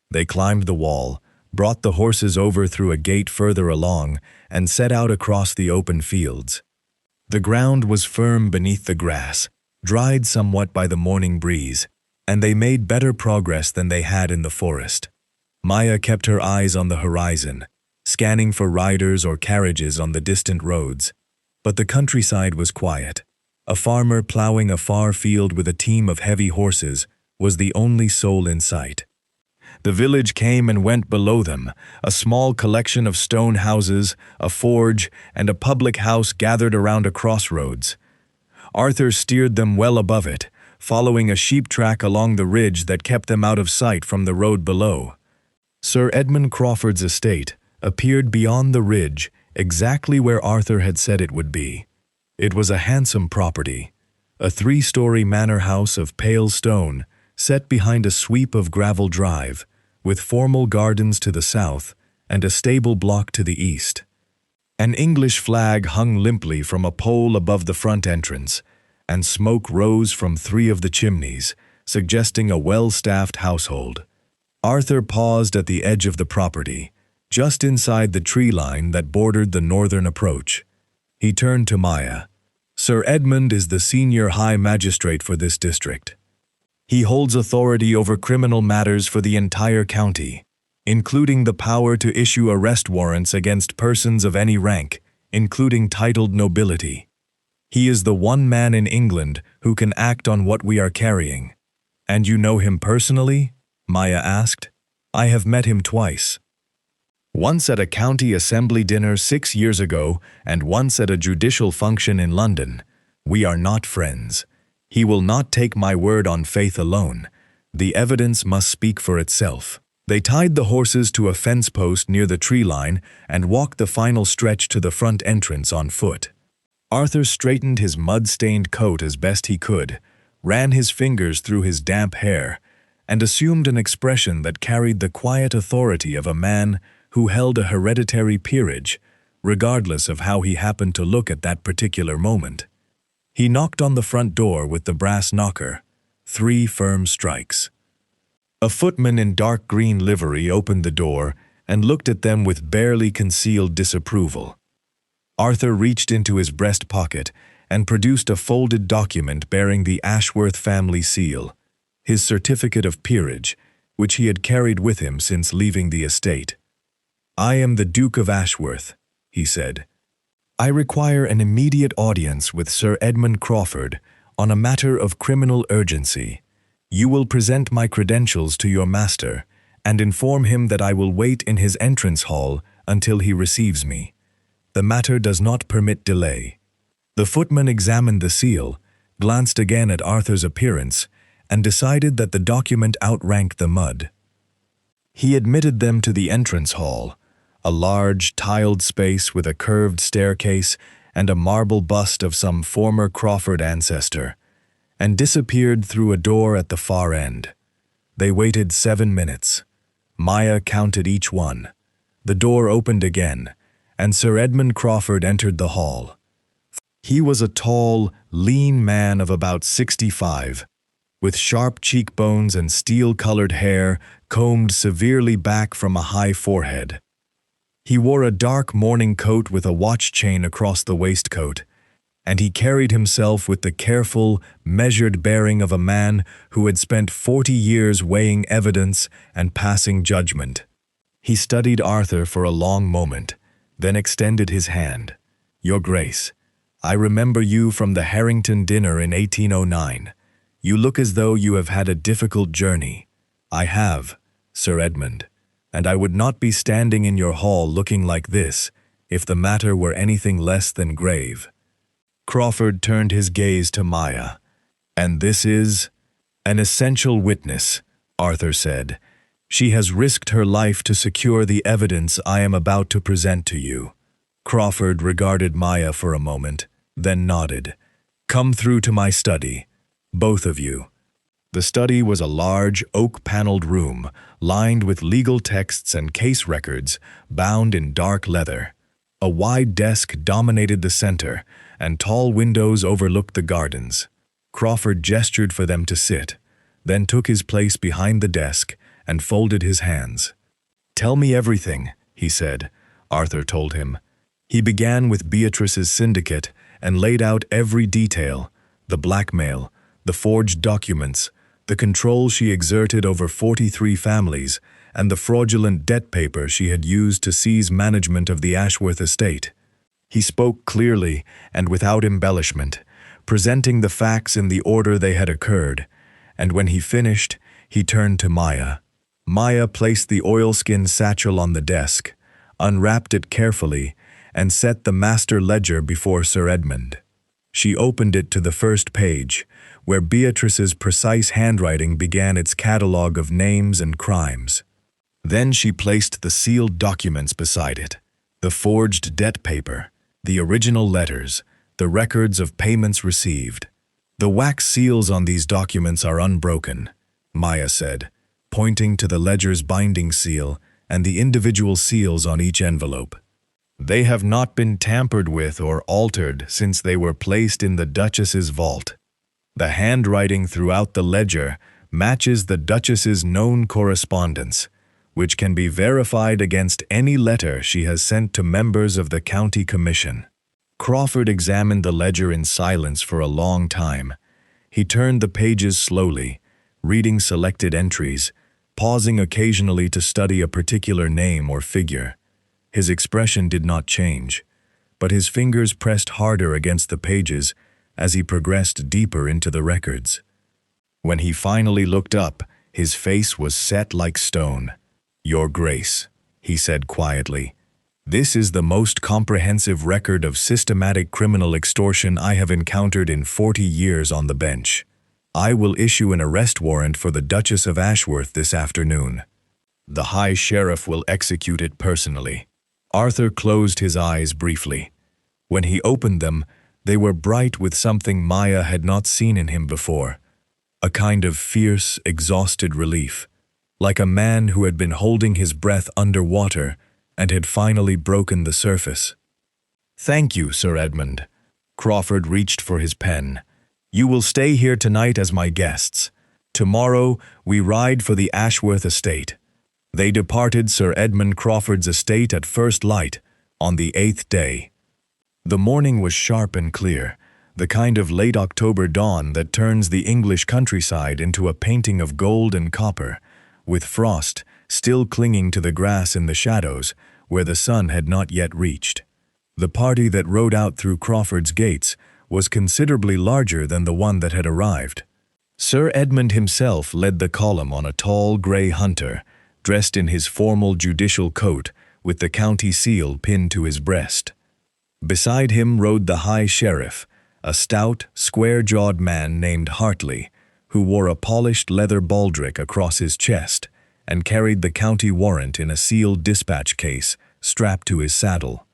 They climbed the wall, brought the horses over through a gate further along, and set out across the open fields. The ground was firm beneath the grass, dried somewhat by the morning breeze, and they made better progress than they had in the forest. Maya kept her eyes on the horizon, scanning for riders or carriages on the distant roads, but the countryside was quiet. A farmer plowing a far field with a team of heavy horses was the only soul in sight. The village came and went below them, a small collection of stone houses, a forge, and a public house gathered around a crossroads. Arthur steered them well above it, following a sheep track along the ridge that kept them out of sight from the road below. Sir Edmund Crawford's estate appeared beyond the ridge, exactly where Arthur had said it would be. It was a handsome property, a 3-story manor house of pale stone, set behind a sweep of gravel drive, with formal gardens to the south and a stable block to the east. An English flag hung limply from a pole above the front entrance, and smoke rose from 3 of the chimneys, suggesting a well-staffed household. Arthur paused at the edge of the property, just inside the tree line that bordered the northern approach. He turned to Maya. "Sir Edmund is the senior high magistrate for this district. He holds authority over criminal matters for the entire county, including the power to issue arrest warrants against persons of any rank, including titled nobility. He is the one man in England who can act on what we are carrying." "And you know him personally?" Maya asked. "I have met him twice. Once at a county assembly dinner 6 years ago, and once at a judicial function in London. We are not friends. He will not take my word on faith alone. The evidence must speak for itself." They tied the horses to a fence post near the tree line and walked the final stretch to the front entrance on foot. Arthur straightened his mud-stained coat as best he could, ran his fingers through his damp hair, and assumed an expression that carried the quiet authority of a man who held a hereditary peerage, regardless of how he happened to look at that particular moment. He knocked on the front door with the brass knocker. 3 firm strikes. A footman in dark green livery opened the door and looked at them with barely concealed disapproval. Arthur reached into his breast pocket and produced a folded document bearing the Ashworth family seal, his certificate of peerage, which he had carried with him since leaving the estate. "I am the Duke of Ashworth," he said. "I require an immediate audience with Sir Edmund Crawford on a matter of criminal urgency. You will present my credentials to your master and inform him that I will wait in his entrance hall until he receives me. The matter does not permit delay." The footman examined the seal, glanced again at Arthur's appearance, and decided that the document outranked the mud. He admitted them to the entrance hall, a large, tiled space with a curved staircase and a marble bust of some former Crawford ancestor, and disappeared through a door at the far end. They waited 7 minutes. Maya counted each one. The door opened again, and Sir Edmund Crawford entered the hall. He was a tall, lean man of about 65, with sharp cheekbones and steel-colored hair combed severely back from a high forehead. He wore a dark morning coat with a watch chain across the waistcoat, and he carried himself with the careful, measured bearing of a man who had spent 40 years weighing evidence and passing judgment. He studied Arthur for a long moment, then extended his hand. "Your Grace, I remember you from the Harrington dinner in 1809. You look as though you have had a difficult journey." "I have, Sir Edmund, and I would not be standing in your hall looking like this if the matter were anything less than grave." Crawford turned his gaze to Maya. "And this is?" "An essential witness," Arthur said. "She has risked her life to secure the evidence I am about to present to you." Crawford regarded Maya for a moment, then nodded. "Come through to my study, both of you." The study was a large, oak-paneled room, lined with legal texts and case records, bound in dark leather. A wide desk dominated the center, and tall windows overlooked the gardens. Crawford gestured for them to sit, then took his place behind the desk and folded his hands. "Tell me everything," he said. Arthur told him. He began with Beatrice's syndicate and laid out every detail: the blackmail, the forged documents, the control she exerted over 43 families, and the fraudulent debt paper she had used to seize management of the Ashworth estate. He spoke clearly and without embellishment, presenting the facts in the order they had occurred, and when he finished, he turned to Maya. Maya placed the oilskin satchel on the desk, unwrapped it carefully, and set the master ledger before Sir Edmund. She opened it to the first page, where Beatrice's precise handwriting began its catalogue of names and crimes. Then she placed the sealed documents beside it, the forged debt paper, the original letters, the records of payments received. The wax seals on these documents are unbroken. Maya said, pointing to the ledger's binding seal and the individual seals on each envelope. They have not been tampered with or altered since they were placed in the Duchess's vault. The handwriting throughout the ledger matches the Duchess's known correspondence, which can be verified against any letter she has sent to members of the county commission. Crawford examined the ledger in silence for a long time. He turned the pages slowly, reading selected entries, pausing occasionally to study a particular name or figure. His expression did not change, but his fingers pressed harder against the pages as he progressed deeper into the records. When he finally looked up, his face was set like stone. "Your Grace," he said quietly, "this is the most comprehensive record of systematic criminal extortion I have encountered in 40 years on the bench. I will issue an arrest warrant for the Duchess of Ashworth this afternoon. The High Sheriff will execute it personally." Arthur closed his eyes briefly. When he opened them, they were bright with something Maya had not seen in him before, a kind of fierce, exhausted relief, like a man who had been holding his breath underwater and had finally broken the surface. "Thank you, Sir Edmund." Crawford reached for his pen. "You will stay here tonight as my guests. Tomorrow we ride for the Ashworth estate." They departed Sir Edmund Crawford's estate at first light, on the 8th day. The morning was sharp and clear, the kind of late October dawn that turns the English countryside into a painting of gold and copper, with frost still clinging to the grass in the shadows where the sun had not yet reached. The party that rode out through Crawford's gates was considerably larger than the one that had arrived. Sir Edmund himself led the column on a tall gray hunter, dressed in his formal judicial coat with the county seal pinned to his breast. Beside him rode the High Sheriff, a stout, square-jawed man named Hartley, who wore a polished leather baldric across his chest and carried the county warrant in a sealed dispatch case strapped to his saddle.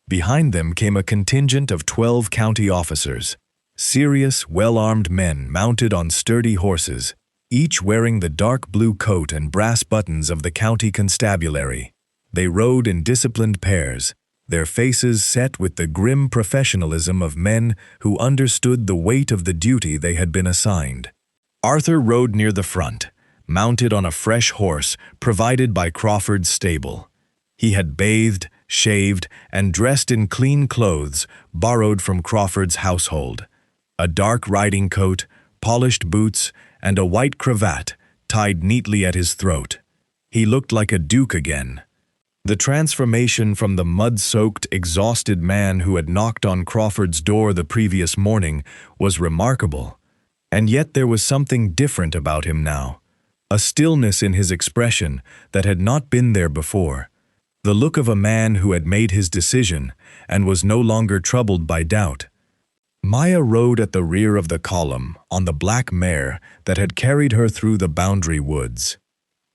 Behind them came a contingent of 12 county officers, serious, well-armed men mounted on sturdy horses, each wearing the dark blue coat and brass buttons of the county constabulary. They rode in disciplined pairs, their faces set with the grim professionalism of men who understood the weight of the duty they had been assigned. Arthur rode near the front, mounted on a fresh horse provided by Crawford's stable. He had bathed, shaved, and dressed in clean clothes borrowed from Crawford's household. A dark riding coat, polished boots, and a white cravat tied neatly at his throat. He looked like a duke again. The transformation from the mud-soaked, exhausted man who had knocked on Crawford's door the previous morning was remarkable. And yet there was something different about him now, a stillness in his expression that had not been there before, the look of a man who had made his decision and was no longer troubled by doubt. Maya rode at the rear of the column on the black mare that had carried her through the boundary woods.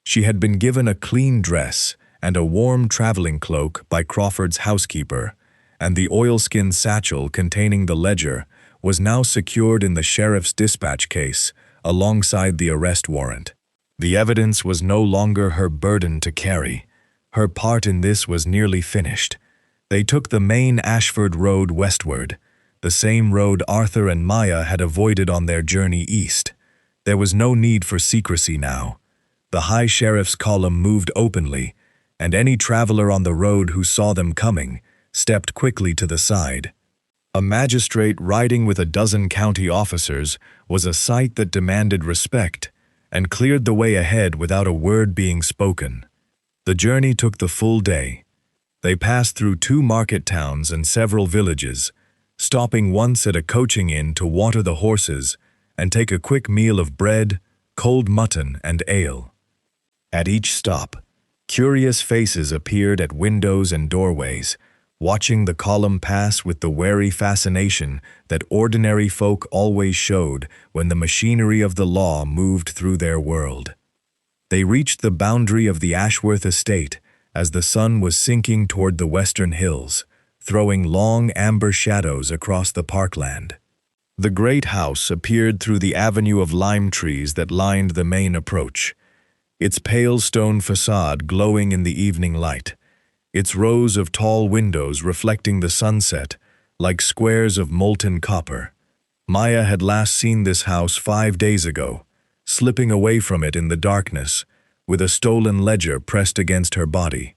She had been given a clean dress and a warm traveling cloak by Crawford's housekeeper, and the oilskin satchel containing the ledger was now secured in the sheriff's dispatch case alongside the arrest warrant. The evidence was no longer her burden to carry. Her part in this was nearly finished. They took the main Ashford road westward, the same road Arthur and Maya had avoided on their journey east. There was no need for secrecy now. The High Sheriff's column moved openly, and any traveler on the road who saw them coming stepped quickly to the side. A magistrate riding with a dozen county officers was a sight that demanded respect and cleared the way ahead without a word being spoken. The journey took the full day. They passed through 2 market towns and several villages, stopping once at a coaching inn to water the horses and take a quick meal of bread, cold mutton, and ale. At each stop, curious faces appeared at windows and doorways, watching the column pass with the wary fascination that ordinary folk always showed when the machinery of the law moved through their world. They reached the boundary of the Ashworth estate as the sun was sinking toward the western hills, throwing long amber shadows across the parkland. The great house appeared through the avenue of lime trees that lined the main approach, its pale stone facade glowing in the evening light, its rows of tall windows reflecting the sunset like squares of molten copper. Maya had last seen this house 5 days ago, slipping away from it in the darkness, with a stolen ledger pressed against her body.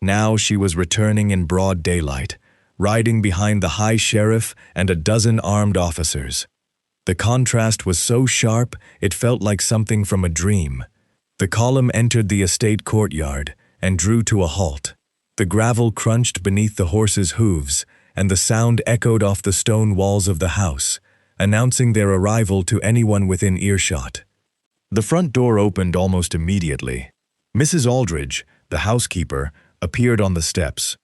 Now she was returning in broad daylight, riding behind the high sheriff and a dozen armed officers. The contrast was so sharp it felt like something from a dream. The column entered the estate courtyard and drew to a halt. The gravel crunched beneath the horses' hooves, and the sound echoed off the stone walls of the house, announcing their arrival to anyone within earshot. The front door opened almost immediately. Mrs. Aldridge, the housekeeper, appeared on the steps,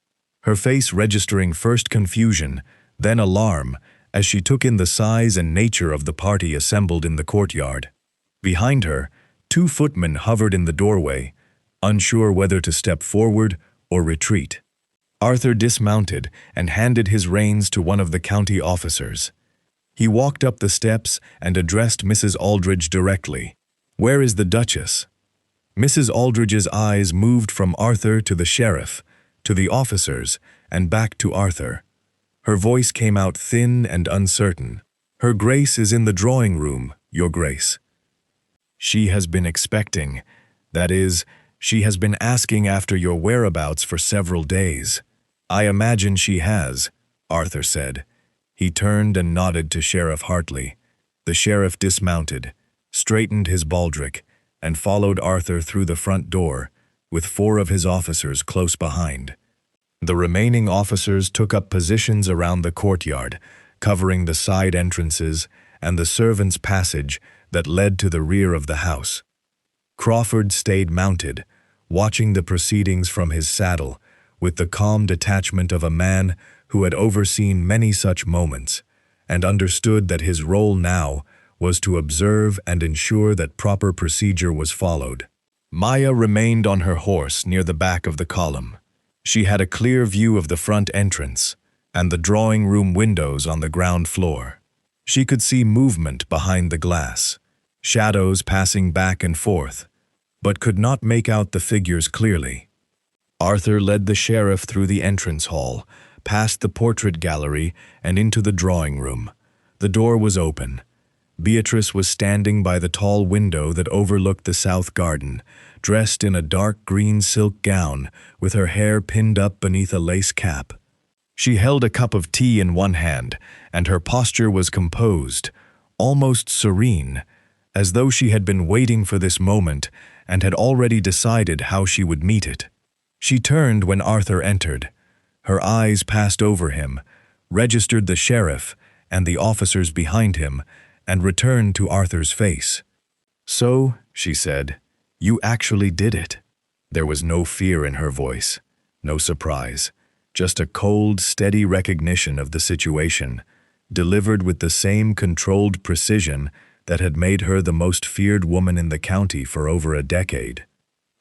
her face registering first confusion, then alarm, as she took in the size and nature of the party assembled in the courtyard. Behind her, 2 footmen hovered in the doorway, unsure whether to step forward or retreat. Arthur dismounted and handed his reins to one of the county officers. He walked up the steps and addressed Mrs. Aldridge directly. "Where is the Duchess?" Mrs. Aldridge's eyes moved from Arthur to the sheriff, to the officers, and back to Arthur. Her voice came out thin and uncertain. "Her Grace is in the drawing room, Your Grace." "She has been expecting. That is, she has been asking after your whereabouts for several days." "I imagine she has," Arthur said. He turned and nodded to Sheriff Hartley. The sheriff dismounted, straightened his baldric, and followed Arthur through the front door, with 4 of his officers close behind. The remaining officers took up positions around the courtyard, covering the side entrances and the servants' passage that led to the rear of the house. Crawford stayed mounted, watching the proceedings from his saddle, with the calm detachment of a man who had overseen many such moments, and understood that his role now was to observe and ensure that proper procedure was followed. Maya remained on her horse near the back of the column. She had a clear view of the front entrance and the drawing room windows on the ground floor. She could see movement behind the glass, shadows passing back and forth, but could not make out the figures clearly. Arthur led the sheriff through the entrance hall, past the portrait gallery, and into the drawing room. The door was open. Beatrice was standing by the tall window that overlooked the south garden, dressed in a dark green silk gown with her hair pinned up beneath a lace cap. She held a cup of tea in one hand, and her posture was composed, almost serene, as though she had been waiting for this moment and had already decided how she would meet it. She turned when Arthur entered. Her eyes passed over him, registered the sheriff and the officers behind him, and returned to Arthur's face. "So," she said, "you actually did it." There was no fear in her voice, no surprise, just a cold, steady recognition of the situation, delivered with the same controlled precision that had made her the most feared woman in the county for over a decade.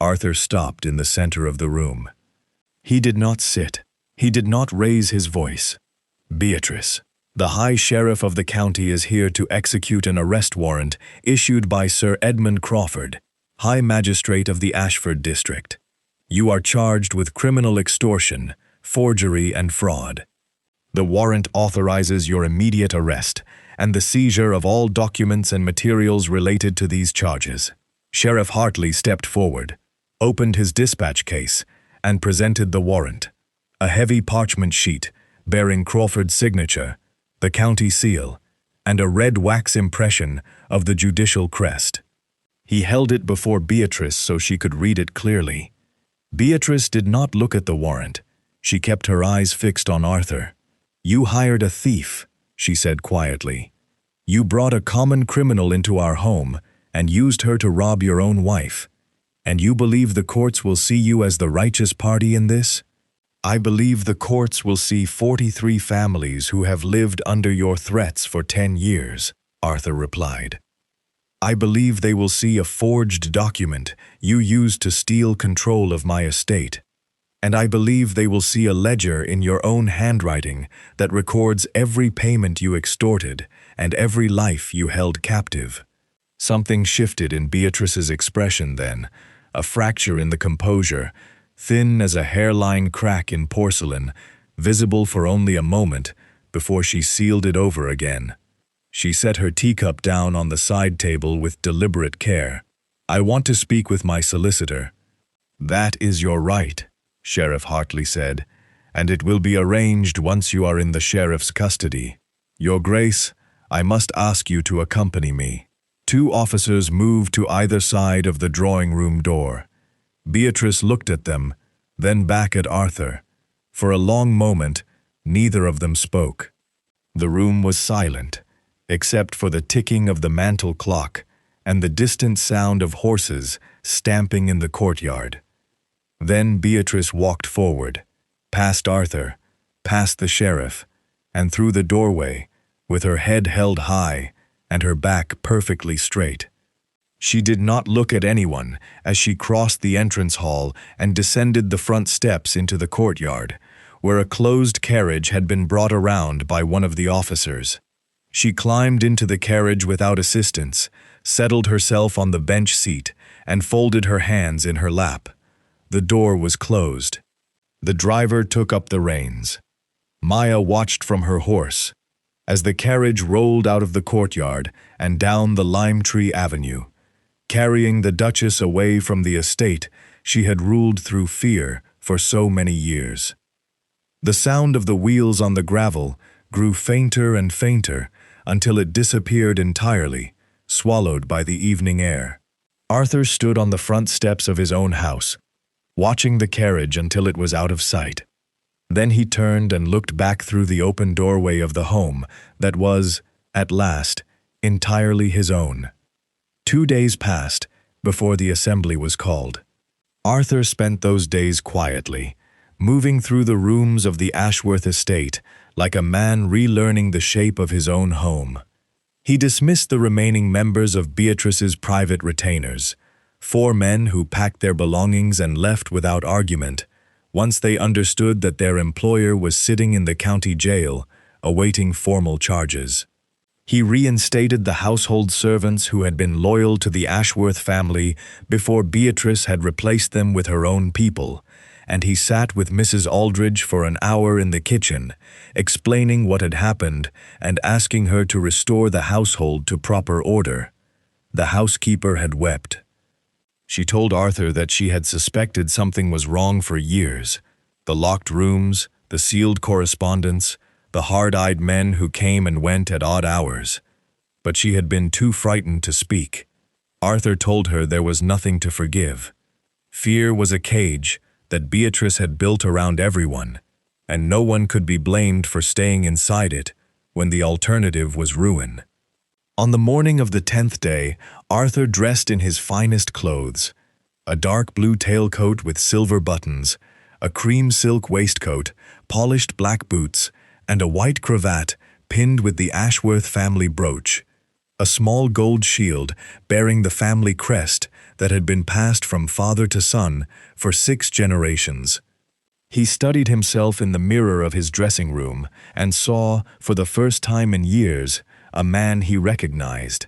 Arthur stopped in the center of the room. He did not sit. He did not raise his voice. "Beatrice, the High Sheriff of the county is here to execute an arrest warrant issued by Sir Edmund Crawford, High Magistrate of the Ashford District. You are charged with criminal extortion, forgery, and fraud. The warrant authorizes your immediate arrest and the seizure of all documents and materials related to these charges." Sheriff Hartley stepped forward, opened his dispatch case, and presented the warrant, a heavy parchment sheet bearing Crawford's signature, the county seal, and a red wax impression of the judicial crest. He held it before Beatrice so she could read it clearly. Beatrice did not look at the warrant. She kept her eyes fixed on Arthur. "You hired a thief," she said quietly. "You brought a common criminal into our home and used her to rob your own wife. And you believe the courts will see you as the righteous party in this?" "I believe the courts will see 43 families who have lived under your threats for 10 years, Arthur replied. "I believe they will see a forged document you used to steal control of my estate." And I believe they will see a ledger in your own handwriting that records every payment you extorted and every life you held captive." Something shifted in Beatrice's expression then, a fracture in the composure, thin as a hairline crack in porcelain, visible for only a moment before she sealed it over again. She set her teacup down on the side table with deliberate care. "I want to speak with my solicitor." "That is your right," Sheriff Hartley said, "and it will be arranged once you are in the sheriff's custody. Your Grace, I must ask you to accompany me." Two officers moved to either side of the drawing-room door. Beatrice looked at them, then back at Arthur. For a long moment, neither of them spoke. The room was silent, except for the ticking of the mantel clock and the distant sound of horses stamping in the courtyard. Then Beatrice walked forward, past Arthur, past the sheriff, and through the doorway, with her head held high and her back perfectly straight. She did not look at anyone as she crossed the entrance hall and descended the front steps into the courtyard, where a closed carriage had been brought around by one of the officers. She climbed into the carriage without assistance, settled herself on the bench seat, and folded her hands in her lap. The door was closed. The driver took up the reins. Maya watched from her horse as the carriage rolled out of the courtyard and down the lime tree avenue, carrying the Duchess away from the estate she had ruled through fear for so many years. The sound of the wheels on the gravel grew fainter and fainter until it disappeared entirely, swallowed by the evening air. Arthur stood on the front steps of his own house, watching the carriage until it was out of sight. Then he turned and looked back through the open doorway of the home that was, at last, entirely his own. 2 days passed before the assembly was called. Arthur spent those days quietly, moving through the rooms of the Ashworth estate like a man relearning the shape of his own home. He dismissed the remaining members of Beatrice's private retainers, 4 men who packed their belongings and left without argument, once they understood that their employer was sitting in the county jail, awaiting formal charges. He reinstated the household servants who had been loyal to the Ashworth family before Beatrice had replaced them with her own people, and he sat with Mrs. Aldridge for an hour in the kitchen, explaining what had happened and asking her to restore the household to proper order. The housekeeper had wept. She told Arthur that she had suspected something was wrong for years. The locked rooms, the sealed correspondence, the hard-eyed men who came and went at odd hours. But she had been too frightened to speak. Arthur told her there was nothing to forgive. Fear was a cage that Beatrice had built around everyone, and no one could be blamed for staying inside it when the alternative was ruin. On the morning of the 10th day, Arthur dressed in his finest clothes, a dark blue tailcoat with silver buttons, a cream silk waistcoat, polished black boots, and a white cravat pinned with the Ashworth family brooch, a small gold shield bearing the family crest that had been passed from father to son for 6 generations. He studied himself in the mirror of his dressing room and saw, for the first time in years, a man he recognized.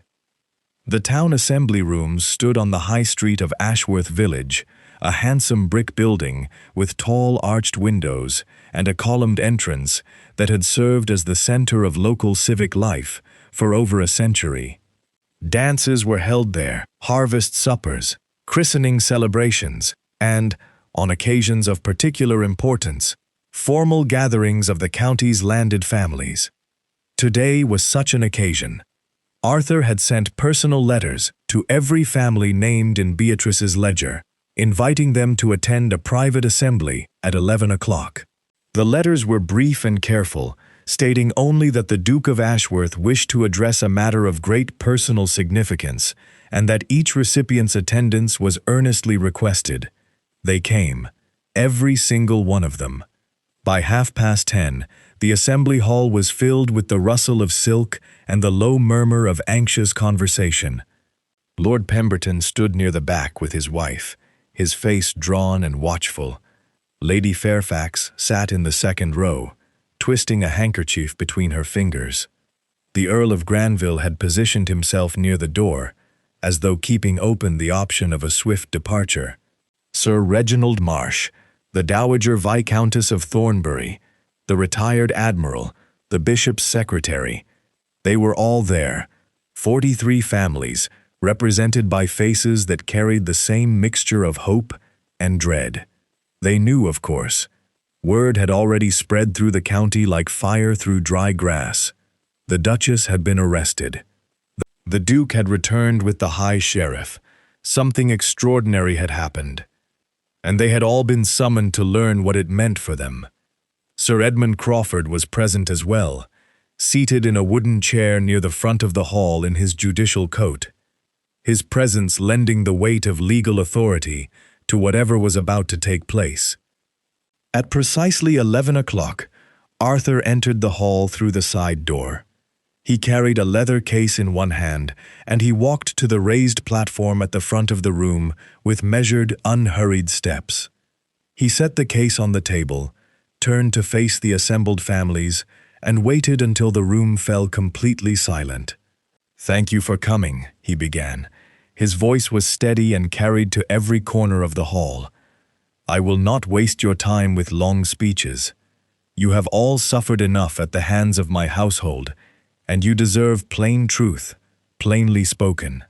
The town assembly rooms stood on the high street of Ashworth Village, a handsome brick building with tall arched windows and a columned entrance that had served as the center of local civic life for over a century. Dances were held there, harvest suppers, christening celebrations, and, on occasions of particular importance, formal gatherings of the county's landed families. Today was such an occasion. Arthur had sent personal letters to every family named in Beatrice's ledger, inviting them to attend a private assembly at 11 o'clock. The letters were brief and careful, stating only that the Duke of Ashworth wished to address a matter of great personal significance, and that each recipient's attendance was earnestly requested. They came, every single one of them. By 10:30, the assembly hall was filled with the rustle of silk and the low murmur of anxious conversation. Lord Pemberton stood near the back with his wife, his face drawn and watchful. Lady Fairfax sat in the second row, twisting a handkerchief between her fingers. The Earl of Granville had positioned himself near the door, as though keeping open the option of a swift departure. Sir Reginald Marsh, the Dowager Viscountess of Thornbury, the retired Admiral, the Bishop's secretary. They were all there, 43 families, represented by faces that carried the same mixture of hope and dread. They knew, of course. Word had already spread through the county like fire through dry grass. The Duchess had been arrested. The Duke had returned with the High Sheriff. Something extraordinary had happened, and they had all been summoned to learn what it meant for them. Sir Edmund Crawford was present as well, seated in a wooden chair near the front of the hall in his judicial coat, his presence lending the weight of legal authority to whatever was about to take place. At precisely 11 o'clock, Arthur entered the hall through the side door. He carried a leather case in one hand, and he walked to the raised platform at the front of the room with measured, unhurried steps. He set the case on the table, turned to face the assembled families, and waited until the room fell completely silent. "Thank you for coming," he began. His voice was steady and carried to every corner of the hall. "I will not waste your time with long speeches. You have all suffered enough at the hands of my household, and you deserve plain truth, plainly spoken."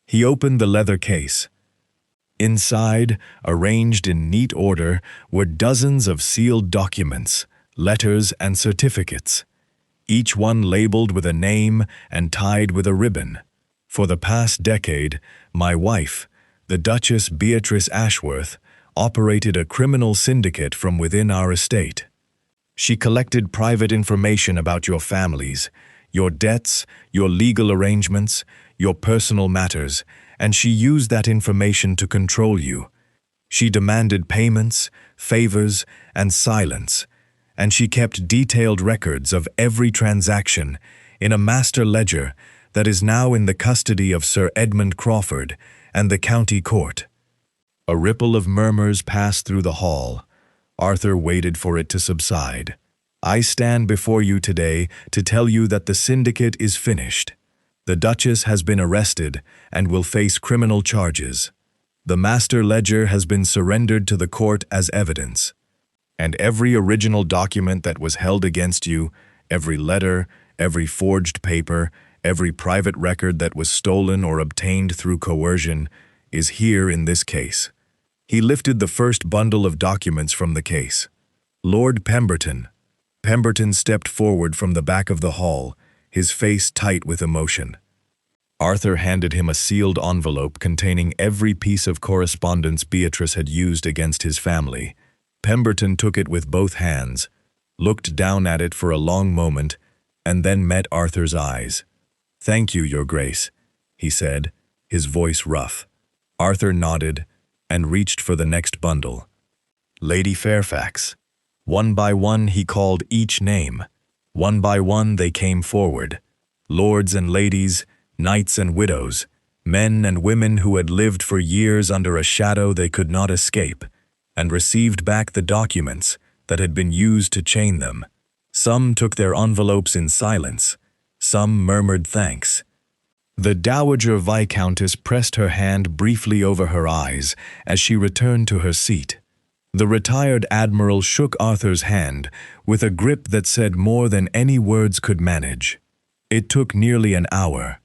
He opened the leather case. Inside, arranged in neat order, were dozens of sealed documents, letters and certificates, each one labeled with a name and tied with a ribbon. For the past decade, my wife, the Duchess Beatrice Ashworth, operated a criminal syndicate from within our estate. She collected private information about your families, your debts, your legal arrangements, your personal matters, and she used that information to control you. She demanded payments, favors, and silence, and she kept detailed records of every transaction in a master ledger that is now in the custody of Sir Edmund Crawford and the county court. A ripple of murmurs passed through the hall. Arthur waited for it to subside. "I stand before you today to tell you that the syndicate is finished. The Duchess has been arrested and will face criminal charges. The master ledger has been surrendered to the court as evidence, and every original document that was held against you, every letter, every forged paper, every private record that was stolen or obtained through coercion, is here in this case." He lifted the first bundle of documents from the case. "Lord Pemberton." Pemberton stepped forward from the back of the hall, his face tight with emotion. Arthur handed him a sealed envelope containing every piece of correspondence Beatrice had used against his family. Pemberton took it with both hands, looked down at it for a long moment, and then met Arthur's eyes. "Thank you, Your Grace," he said, his voice rough. Arthur nodded and reached for the next bundle. "Lady Fairfax." One by one he called each name. One by one they came forward. Lords and ladies, knights and widows, men and women who had lived for years under a shadow they could not escape, and received back the documents that had been used to chain them. Some took their envelopes in silence. Some murmured thanks. The Dowager Viscountess pressed her hand briefly over her eyes as she returned to her seat. The retired Admiral shook Arthur's hand with a grip that said more than any words could manage. It took nearly an hour.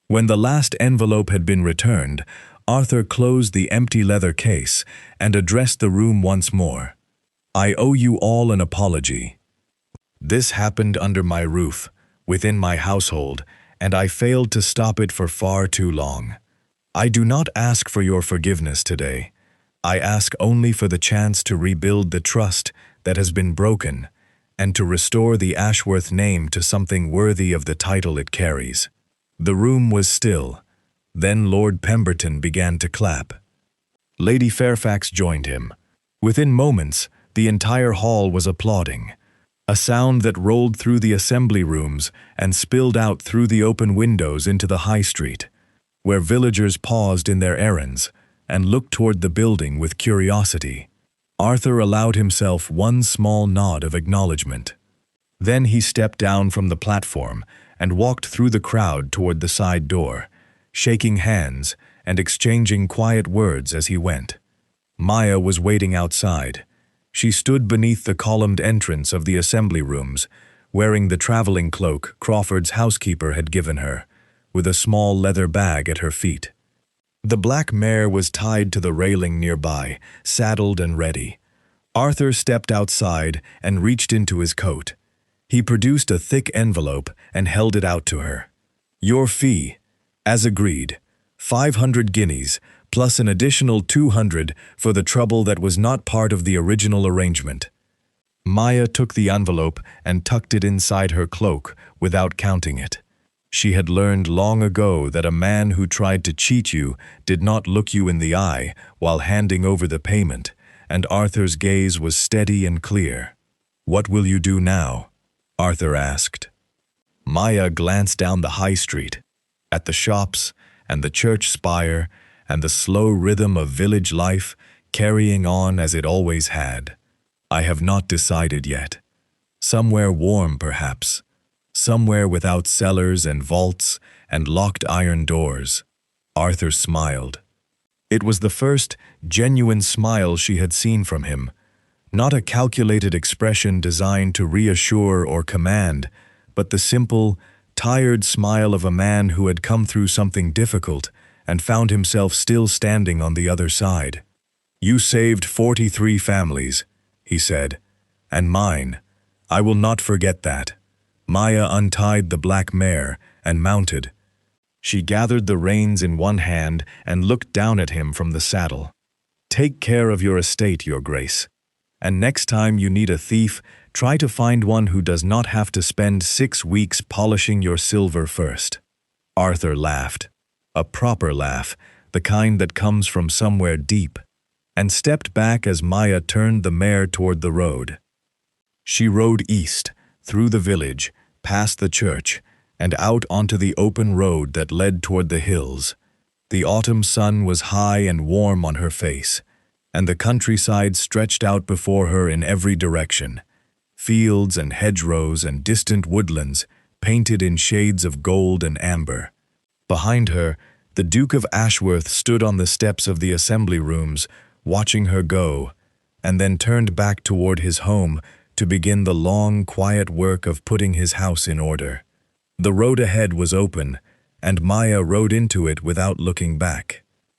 When the last envelope had been returned, Arthur closed the empty leather case and addressed the room once more. "I owe you all an apology. This happened under my roof, within my household, and I failed to stop it for far too long. I do not ask for your forgiveness today. I ask only for the chance to rebuild the trust that has been broken and to restore the Ashworth name to something worthy of the title it carries." The room was still. Then Lord Pemberton began to clap. Lady Fairfax joined him. Within moments, the entire hall was applauding, a sound that rolled through the assembly rooms and spilled out through the open windows into the high street, where villagers paused in their errands and looked toward the building with curiosity. Arthur allowed himself one small nod of acknowledgement. Then he stepped down from the platform and walked through the crowd toward the side door, shaking hands and exchanging quiet words as he went. Maya was waiting outside. She stood beneath the columned entrance of the assembly rooms, wearing the traveling cloak Crawford's housekeeper had given her, with a small leather bag at her feet. The black mare was tied to the railing nearby, saddled and ready. Arthur stepped outside and reached into his coat. He produced a thick envelope and held it out to her. "Your fee, as agreed, 500 guineas, plus an additional 200 for the trouble that was not part of the original arrangement." Maya took the envelope and tucked it inside her cloak without counting it. She had learned long ago that a man who tried to cheat you did not look you in the eye while handing over the payment, and Arthur's gaze was steady and clear. "What will you do now?" Arthur asked. Maya glanced down the high street, at the shops and the church spire and the slow rhythm of village life carrying on as it always had. "I have not decided yet. Somewhere warm, perhaps. Somewhere without cellars and vaults and locked iron doors." Arthur smiled. It was the first genuine smile she had seen from him, not a calculated expression designed to reassure or command, but the simple, tired smile of a man who had come through something difficult and found himself still standing on the other side. "You saved 43 families," he said, "and mine. I will not forget that." Maya untied the black mare and mounted. She gathered the reins in one hand and looked down at him from the saddle. "Take care of your estate, Your Grace. And next time you need a thief, try to find one who does not have to spend 6 weeks polishing your silver first." Arthur laughed, a proper laugh, the kind that comes from somewhere deep, and stepped back as Maya turned the mare toward the road. She rode east, through the village, past the church, and out onto the open road that led toward the hills. The autumn sun was high and warm on her face, and the countryside stretched out before her in every direction. Fields and hedgerows and distant woodlands painted in shades of gold and amber. Behind her, the Duke of Ashworth stood on the steps of the assembly rooms, watching her go, and then turned back toward his home to begin the long, quiet work of putting his house in order. The road ahead was open, and Maya rode into it without looking back.